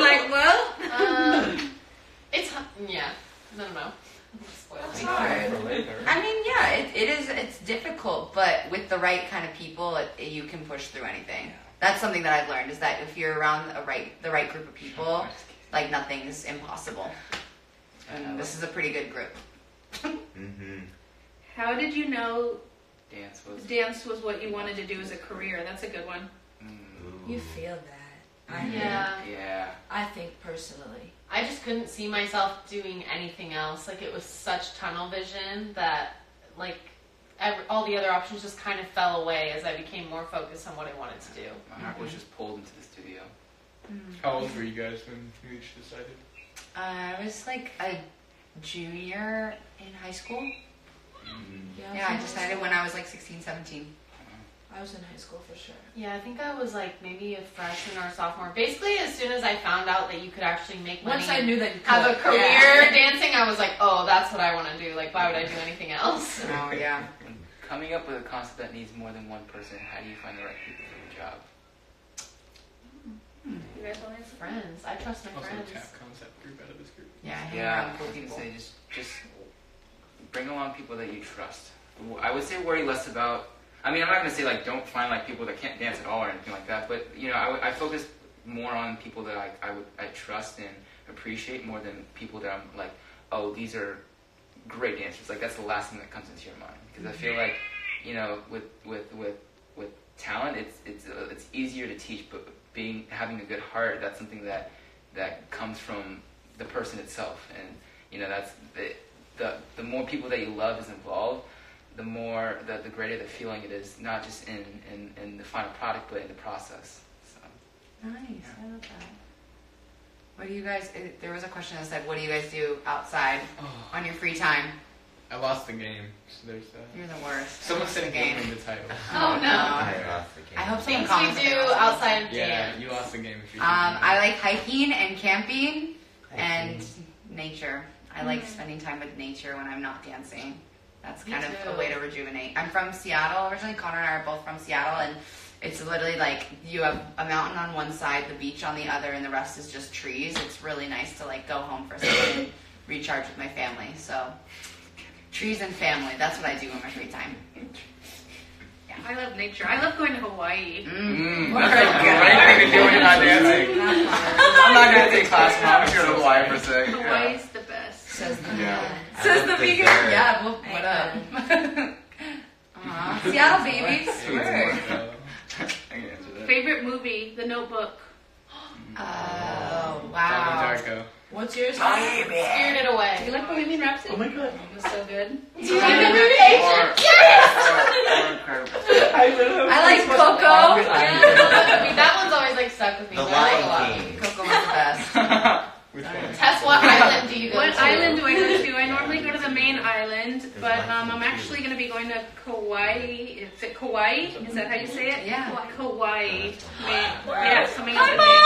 Speaker 10: like, well,
Speaker 3: It's, yeah, no.
Speaker 10: it's hard. I mean, yeah, it's difficult, but with the right kind of people, you can push through anything. That's something that I've learned, is that if you're around the right group of people, like, nothing's impossible. And this is a pretty good group.
Speaker 1: How did you know
Speaker 2: Dance was
Speaker 1: dance was what you wanted to do as a career? That's a good one.
Speaker 6: You feel that.
Speaker 2: Yeah.
Speaker 6: I think personally.
Speaker 3: I just couldn't see myself doing anything else. Like, it was such tunnel vision that, like, all the other options just kind of fell away as I became more focused on what I wanted to do.
Speaker 2: My heart was just pulled into the studio.
Speaker 7: How old were you guys when you each decided?
Speaker 10: I was like a junior in high school. Yeah, I decided when I was like 16, 17.
Speaker 6: I was in high school for sure.
Speaker 3: Yeah, I think I was like maybe a freshman or a sophomore. Basically, as soon as I found out that you could actually make money,
Speaker 6: Once I knew that you could
Speaker 3: have a career dancing, I was like, oh, that's what I want to do. Like, why would I do anything else?
Speaker 10: Oh, yeah.
Speaker 2: Coming up with a concept that needs more than one person, how do you find the right people for the job?
Speaker 1: You guys want to answer?
Speaker 3: Friends. I trust my
Speaker 7: Also,
Speaker 3: friends.
Speaker 7: tap concept group out of this group.
Speaker 10: Yeah, hang
Speaker 2: Yeah,
Speaker 10: around
Speaker 2: I
Speaker 10: cool
Speaker 2: was gonna
Speaker 10: people.
Speaker 2: say just bring along people that you trust. I would say worry less about. I mean, I'm not gonna say like don't find like people that can't dance at all or anything like that. But you know, I focus more on people that I trust and appreciate more than people that I'm like, oh, these are great dancers. Like that's the last thing that comes into your mind, because I feel like, you know, with talent, it's easier to teach, but having a good heart, that's something that comes from the person itself. And you know, that's the more people that you love is involved, the more the greater the feeling it is, not just in the final product, but in the process. So.
Speaker 10: Nice, I love that. What do you guys, there was a question that said, what do you guys do outside on your free time?
Speaker 7: I lost the game, so there's that.
Speaker 10: You're the worst.
Speaker 7: Someone
Speaker 10: The
Speaker 7: said
Speaker 10: game.
Speaker 7: game in the title.
Speaker 3: Oh, no.
Speaker 4: I lost the game.
Speaker 10: I hope someone
Speaker 3: Things
Speaker 10: comments
Speaker 3: we do
Speaker 10: that they lost
Speaker 3: outside of
Speaker 7: Yeah,
Speaker 3: dance.
Speaker 7: you lost the game if you
Speaker 10: I like hiking and camping and nature. I like spending time with nature when I'm not dancing. That's
Speaker 3: Me
Speaker 10: kind of
Speaker 3: too.
Speaker 10: a way to rejuvenate. I'm from Seattle originally. Connor and I are both from Seattle, and it's literally like you have a mountain on one side, the beach on the other, and the rest is just trees. It's really nice to like go home for a second and recharge with my family. So trees and family, that's what I do in my free time.
Speaker 1: I love nature. I love going to Hawaii.
Speaker 2: That's a great thing to do when you're not dancing. I'm not gonna take class now. I'm gonna go to Hawaii for a sec.
Speaker 1: Hawaii's the best.
Speaker 10: Says the
Speaker 2: Yeah.
Speaker 10: Says the
Speaker 4: love
Speaker 10: vegan.
Speaker 4: dessert.
Speaker 10: Yeah, well, what up? Seattle babies. Word.
Speaker 2: I can answer that.
Speaker 1: Favorite movie? The Notebook.
Speaker 10: Oh,
Speaker 7: Donnie
Speaker 10: wow.
Speaker 7: Darko.
Speaker 6: What's yours?
Speaker 3: Spirited Away.
Speaker 1: You like Bohemian Rhapsody?
Speaker 4: Oh my god.
Speaker 1: It was so good.
Speaker 3: Do you like the movie Agent?
Speaker 10: I like Coco.
Speaker 3: I mean, that one's always like stuck with me.
Speaker 4: The
Speaker 3: but I like a lot
Speaker 4: Lion
Speaker 3: of
Speaker 4: King.
Speaker 10: Coco was the best.
Speaker 7: Which one?
Speaker 3: Tess, what island do you go
Speaker 1: What
Speaker 3: to?
Speaker 1: island do I go to? I normally go to the main island, but I'm actually going to be going to Kauai. Is it Kauai? Is that how you say it?
Speaker 10: Yeah.
Speaker 1: Kauai. Yeah, coming up in May.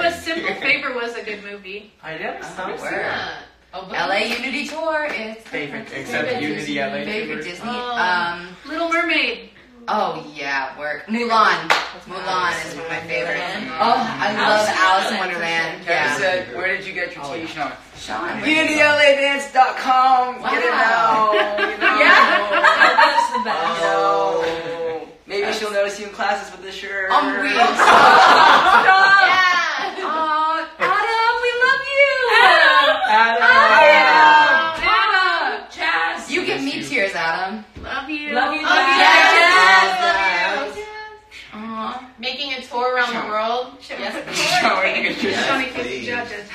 Speaker 1: A Simple Favor was a good movie.
Speaker 4: I never saw it.
Speaker 3: Yeah. Oh, but
Speaker 10: LA Unity Tour. It's
Speaker 4: Favorite.
Speaker 7: Except Unity LA.
Speaker 10: favorite Disney.
Speaker 3: Oh.
Speaker 1: Little Mermaid.
Speaker 10: Oh yeah, work. Mulan. Mulan is one of my favorites. Oh, I love Alice in Wonderland.
Speaker 2: Kevin
Speaker 10: Yeah.
Speaker 2: said, where did you get your tea, Sean?
Speaker 10: Sean.
Speaker 2: UnityLADance.com. Get it
Speaker 10: Wow.
Speaker 2: now. You know.
Speaker 6: That's the best.
Speaker 2: Oh. Maybe she'll notice you in classes with this shirt.
Speaker 10: Weak.
Speaker 3: Yeah.
Speaker 10: Oh, Adam, we love you.
Speaker 6: Adam. Jazz.
Speaker 10: You give me tears, Adam.
Speaker 1: Love you.
Speaker 6: Love you,
Speaker 10: Yes.
Speaker 6: Jazz.
Speaker 10: Aw.
Speaker 3: Making taking a tour around the world? Yes, please.
Speaker 1: Shawnee
Speaker 4: please.
Speaker 1: Casey judges.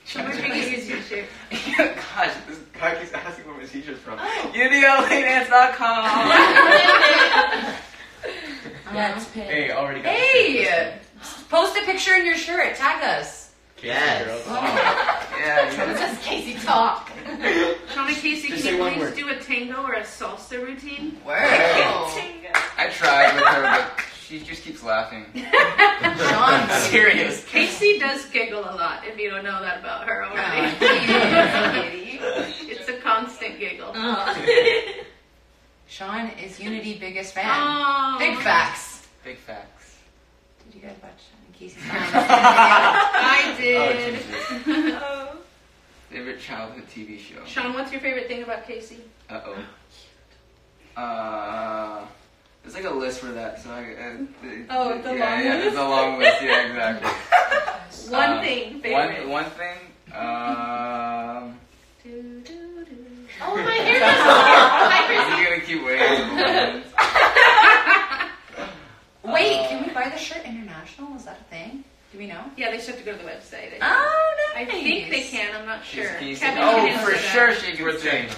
Speaker 1: Shawnee Casey's your shirt.
Speaker 2: Gosh, this guy keeps asking where my t-shirt's from. unityla.com.
Speaker 6: Yeah, it's pink.
Speaker 7: Hey, already got
Speaker 10: Hey, post a picture in your shirt. Tag us.
Speaker 4: Yes.
Speaker 2: Yeah,
Speaker 3: It says Casey talk.
Speaker 1: Shawnee Casey,
Speaker 7: Just
Speaker 1: can
Speaker 7: say
Speaker 1: you
Speaker 7: one
Speaker 1: please
Speaker 7: word.
Speaker 1: do a tango or a salsa routine?
Speaker 10: Word.
Speaker 2: I tried with her, but she just keeps laughing.
Speaker 10: Sean,
Speaker 2: Serious.
Speaker 1: Casey does giggle a lot, if you don't know that about her already. It's a constant giggle.
Speaker 10: Sean is Unity biggest fan.
Speaker 1: Oh.
Speaker 10: Big facts.
Speaker 2: Big facts.
Speaker 10: Did you guys watch Sean and Casey's
Speaker 1: I did.
Speaker 2: Oh, favorite childhood TV show?
Speaker 1: Sean, what's your favorite thing about Casey?
Speaker 2: Uh-oh. There's like a list for that, so
Speaker 1: Oh, the long
Speaker 2: Yeah, there's a long list, yeah, exactly.
Speaker 1: One thing, favorite.
Speaker 2: One thing,
Speaker 3: Oh, my hair is
Speaker 2: I'm gonna keep waiting.
Speaker 10: Wait, can we buy the shirt international? Is that a thing? Do we know?
Speaker 1: Yeah, they just have to go to the website.
Speaker 10: Oh,
Speaker 1: I think they can, I'm not sure.
Speaker 2: Can you
Speaker 1: Kevin
Speaker 2: say-
Speaker 1: can
Speaker 2: oh,
Speaker 1: answer
Speaker 2: for
Speaker 1: that.
Speaker 2: sure she can sing.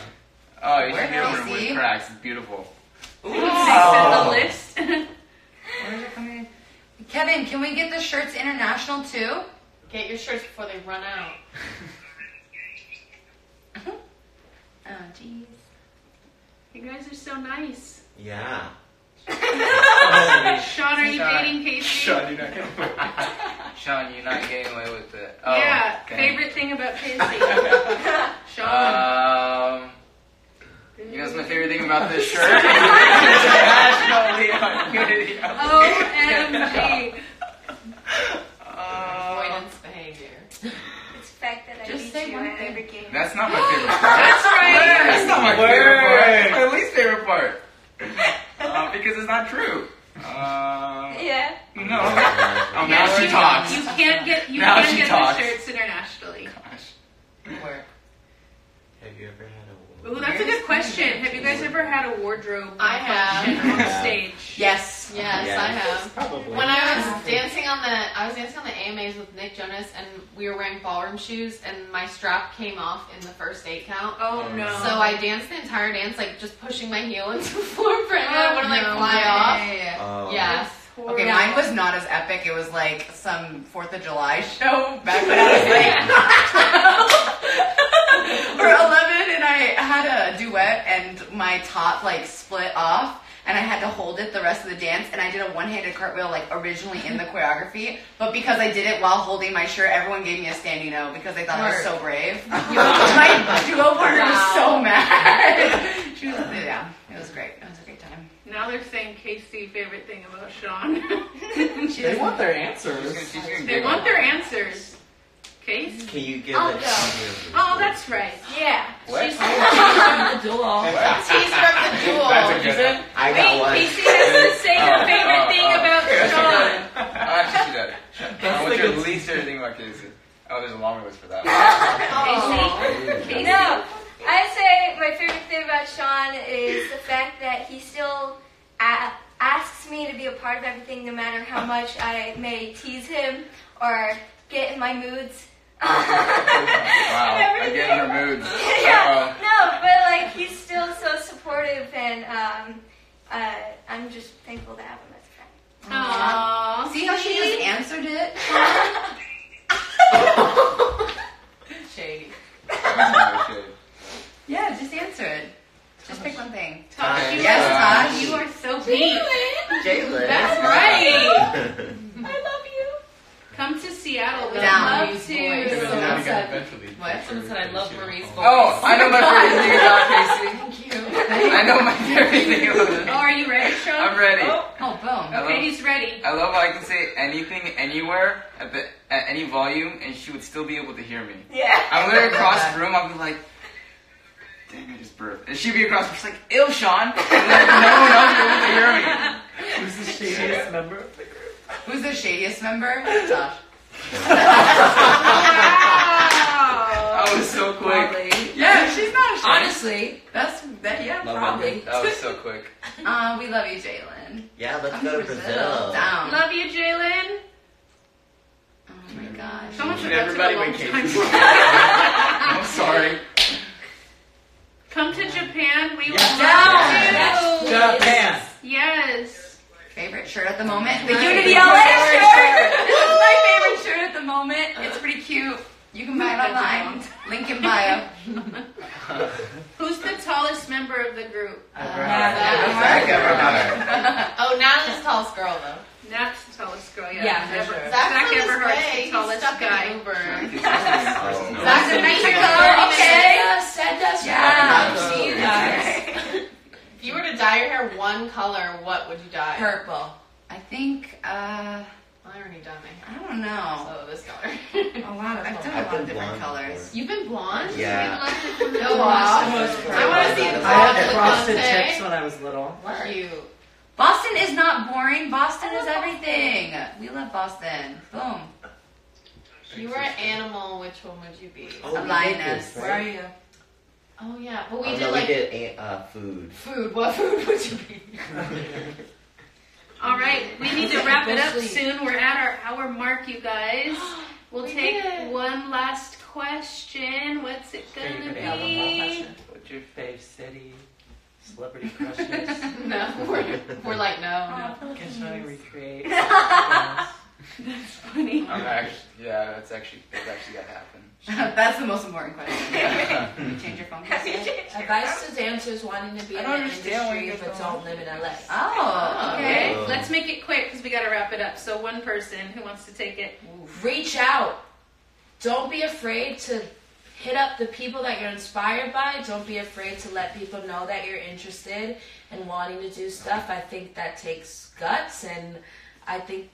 Speaker 2: Oh, you should
Speaker 10: Where
Speaker 2: hear
Speaker 10: can
Speaker 2: her
Speaker 10: I
Speaker 2: with
Speaker 10: see?
Speaker 2: cracks. It's beautiful.
Speaker 1: Next on the list.
Speaker 10: Where is it coming? Kevin, can we get the shirts international too?
Speaker 3: Get your shirts before they run out.
Speaker 10: Oh, jeez.
Speaker 1: You guys are so nice.
Speaker 4: Yeah.
Speaker 1: Sean, are you dating Casey?
Speaker 7: Sean, you're not gonna
Speaker 2: Sean, you're not getting away with it. Oh,
Speaker 1: Yeah,
Speaker 2: okay.
Speaker 1: favorite thing about Casey? Sean.
Speaker 2: You know what's my favorite thing about this shirt? Internationally on Unity.
Speaker 1: OMG.
Speaker 3: Avoidance behavior.
Speaker 5: It's the fact that I
Speaker 10: Just
Speaker 5: beat
Speaker 10: say
Speaker 5: you
Speaker 10: one
Speaker 5: at
Speaker 10: thing.
Speaker 5: every game.
Speaker 2: That's not my favorite part.
Speaker 1: That's right.
Speaker 2: That's not my favorite part. That's my least favorite part. Because it's not true.
Speaker 5: Yeah.
Speaker 2: No. Oh, now she talks.
Speaker 1: You can't get
Speaker 2: Now she
Speaker 1: the
Speaker 2: talks.
Speaker 1: shirts internationally.
Speaker 2: Gosh.
Speaker 10: Where?
Speaker 4: Have you ever had a
Speaker 1: Ooh, that's a good question. Have you guys ever had a wardrobe
Speaker 3: I have.
Speaker 1: function on
Speaker 4: Yeah.
Speaker 1: stage?
Speaker 10: Yes.
Speaker 3: Yes,
Speaker 4: Yes.
Speaker 3: I have.
Speaker 4: Probably.
Speaker 3: When I was dancing on the AMAs with Nick Jonas, and we were wearing ballroom shoes, and my strap came off in the first 8 count.
Speaker 1: Oh no.
Speaker 3: So I danced the entire dance, like just pushing my heel into the floor for it wouldn't like fly off.
Speaker 4: Oh.
Speaker 3: Yeah.
Speaker 10: Okay, mine was not as epic. It was like some 4th of July show back when I was like or 11, and I had a duet, and my top like split off, and I had to hold it the rest of the dance, and I did a one-handed cartwheel like originally in the choreography, but because I did it while holding my shirt, everyone gave me a standing O because they thought I was so brave. My duo partner was so mad. She was, yeah, it was great. It was a great time.
Speaker 1: Now they're saying Casey favorite thing about Sean.
Speaker 11: They want their answers.
Speaker 1: They want their answers. Case?
Speaker 4: Can you give
Speaker 5: I'll
Speaker 4: it?
Speaker 5: go.
Speaker 1: Oh, that's right.
Speaker 5: Yeah.
Speaker 2: What?
Speaker 1: She's
Speaker 3: Tease from the duel.
Speaker 2: That's a good one.
Speaker 4: I got
Speaker 1: Wait,
Speaker 4: one.
Speaker 1: Casey has to say her favorite thing about Sean.
Speaker 2: Actually, she did. What's your least favorite thing about Casey? Oh, there's a long list for that.
Speaker 1: Casey?
Speaker 5: No, I say my favorite thing about Sean is the fact that he still asks me to be a part of everything, no matter how much I may tease him or get in my moods.
Speaker 2: Wow, again, her moods.
Speaker 5: Yeah, no, but like he's still so supportive, and I'm just thankful to have him as a friend.
Speaker 1: Aww.
Speaker 10: See how she just answered it? Shady. Yeah, just answer it. Just pick one thing.
Speaker 1: Tosh, you
Speaker 10: Yes,
Speaker 1: are-
Speaker 10: Tosh.
Speaker 1: You are so deep.
Speaker 4: Jalen.
Speaker 1: That's right.
Speaker 5: I love you.
Speaker 1: Come to Seattle. We'd
Speaker 10: Down.
Speaker 1: love
Speaker 7: Someone
Speaker 1: to.
Speaker 7: said eventually.
Speaker 10: What?
Speaker 11: Someone said I love Marie's voice.
Speaker 2: Oh, I know my favorite thing about Casey.
Speaker 10: Thank you.
Speaker 2: I know my favorite thing about it.
Speaker 1: Oh, are you ready, Sean?
Speaker 2: I'm ready.
Speaker 10: Oh, boom.
Speaker 1: Okay, he's ready.
Speaker 2: I love how I can say anything, anywhere, at any volume, and she would still be able to hear me.
Speaker 5: Yeah.
Speaker 2: I'm literally across the room, I'll be like, dang, I just burped. And she'd be across, she's like, ew, Sean. And like, no one else would be able to hear me.
Speaker 11: Who's the shadiest member of the group?
Speaker 10: Who's the shadiest member? Tosh.
Speaker 2: I was so quick.
Speaker 10: Yes. She's not ashamed.
Speaker 6: Honestly,
Speaker 10: Yeah,
Speaker 2: Love
Speaker 10: probably.
Speaker 2: That was so quick.
Speaker 10: We love you, Jalen.
Speaker 4: Yeah, let's
Speaker 10: Come
Speaker 4: go to Brazil.
Speaker 10: Down.
Speaker 1: Love you, Jalen.
Speaker 10: Oh my gosh.
Speaker 1: So much
Speaker 7: Should
Speaker 1: for that took a
Speaker 7: everybody
Speaker 1: long
Speaker 7: wait
Speaker 1: time.
Speaker 2: I'm sorry.
Speaker 1: Come to Japan. We would
Speaker 10: Yes.
Speaker 1: love to.
Speaker 11: Japan.
Speaker 1: Yes.
Speaker 10: Favorite shirt at the moment? The
Speaker 1: My
Speaker 10: Unity
Speaker 1: favorite
Speaker 10: LA
Speaker 1: shirt.
Speaker 10: shirt! This is my favorite shirt at the moment. It's pretty cute. You can buy it online. Link in bio.
Speaker 1: Who's the tallest member of the group?
Speaker 4: Zach Everhart.
Speaker 3: Oh, Natalie's the tallest girl though.
Speaker 1: Nat's the tallest girl.
Speaker 6: Yeah, for
Speaker 1: Ever-
Speaker 6: sure.
Speaker 1: Zach
Speaker 3: Zach's on his
Speaker 1: Everhart's
Speaker 3: way.
Speaker 1: the
Speaker 3: He's
Speaker 1: tallest
Speaker 3: stuck in
Speaker 1: guy.
Speaker 3: an Uber.
Speaker 4: Oh,
Speaker 3: Zach's in
Speaker 10: Mexico,
Speaker 3: Mexico.
Speaker 10: okay.
Speaker 6: Send us
Speaker 10: Yeah.
Speaker 6: photos. See you guys.
Speaker 3: If you were to dye your hair one color, what would you dye?
Speaker 10: Purple. I think,
Speaker 3: I already dyed my hair.
Speaker 10: I don't know.
Speaker 3: So this color.
Speaker 10: A lot of, I've done a
Speaker 4: I've
Speaker 10: lot
Speaker 4: been
Speaker 10: of different
Speaker 4: blonde
Speaker 10: colors.
Speaker 4: before.
Speaker 3: You've been blonde?
Speaker 4: Yeah.
Speaker 3: Go off. I want to see the
Speaker 11: I had
Speaker 3: top
Speaker 11: frosted
Speaker 3: with Beyonce.
Speaker 11: tips when I was little.
Speaker 3: Cute.
Speaker 10: Boston is not boring. Boston is everything. We love Boston. Boom.
Speaker 3: If you were an animal, which one would you be?
Speaker 4: Oh,
Speaker 10: A
Speaker 4: we did
Speaker 10: lioness.
Speaker 4: this,
Speaker 6: Where
Speaker 4: right?
Speaker 6: are you?
Speaker 3: Oh yeah, but we
Speaker 4: Oh,
Speaker 3: did
Speaker 4: no,
Speaker 3: like
Speaker 4: we did food.
Speaker 3: food. What food would you be?
Speaker 1: All right, we need to wrap it up
Speaker 6: Go sleep.
Speaker 1: soon. We're at our hour mark, you guys. We'll
Speaker 3: We
Speaker 1: take
Speaker 3: did it.
Speaker 1: one last question. What's it gonna be?
Speaker 11: What's your fave city? Celebrity crushes?
Speaker 3: No, we're like no.
Speaker 11: Can I recreate?
Speaker 1: Funny.
Speaker 2: I'm actually, yeah, that's actually gotta happen.
Speaker 10: That's the most important question. Can you change your phone?
Speaker 6: Advice to dancers wanting to be
Speaker 11: I
Speaker 6: in
Speaker 11: don't
Speaker 6: the
Speaker 11: understand why you
Speaker 6: industry
Speaker 11: guys
Speaker 6: but
Speaker 11: don't-
Speaker 6: don't live in LA.
Speaker 10: Oh, okay.
Speaker 4: Oh.
Speaker 1: Let's make it quick because we gotta wrap it up. So one person who wants to take it.
Speaker 6: Reach out. Don't be afraid to hit up the people that you're inspired by. Don't be afraid to let people know that you're interested and wanting to do stuff. I think that takes guts, and I think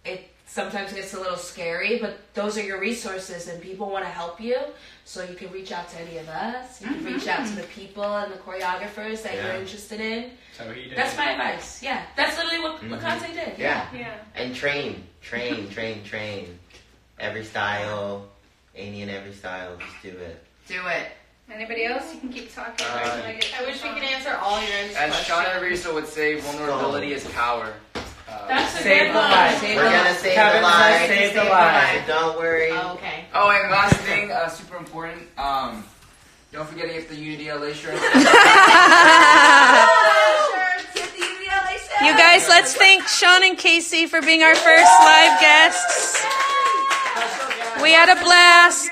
Speaker 6: it sometimes gets a little scary, but those are your resources and people want to help you. So you can reach out to any of us. You can reach out to the people and the choreographers that you're interested in.
Speaker 7: So he did.
Speaker 6: That's my advice. Yeah. That's literally what Kante did.
Speaker 4: Yeah.
Speaker 1: Yeah.
Speaker 4: And train. Every style, any and every style, just do it.
Speaker 10: Do it.
Speaker 1: Anybody else? You can keep talking.
Speaker 3: I wish we could answer all your guys'
Speaker 2: As Sean
Speaker 3: questions.
Speaker 2: Arisa would say, vulnerability is power.
Speaker 6: That's a
Speaker 11: Save
Speaker 6: good
Speaker 11: the
Speaker 6: one.
Speaker 11: life.
Speaker 6: Save
Speaker 4: We're
Speaker 6: the
Speaker 4: gonna
Speaker 6: life.
Speaker 4: save
Speaker 11: Kevin
Speaker 4: the
Speaker 11: says
Speaker 4: life.
Speaker 11: save the life.
Speaker 4: So don't worry.
Speaker 3: Oh, okay.
Speaker 2: Oh, and last thing, super important. Don't forget to get the Unity LA shirt.
Speaker 1: You guys, let's thank Sean and Kaycee for being our first live guests. We had a blast.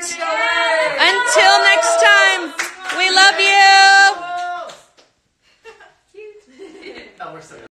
Speaker 1: Until next time, we love you.
Speaker 11: Oh, we're so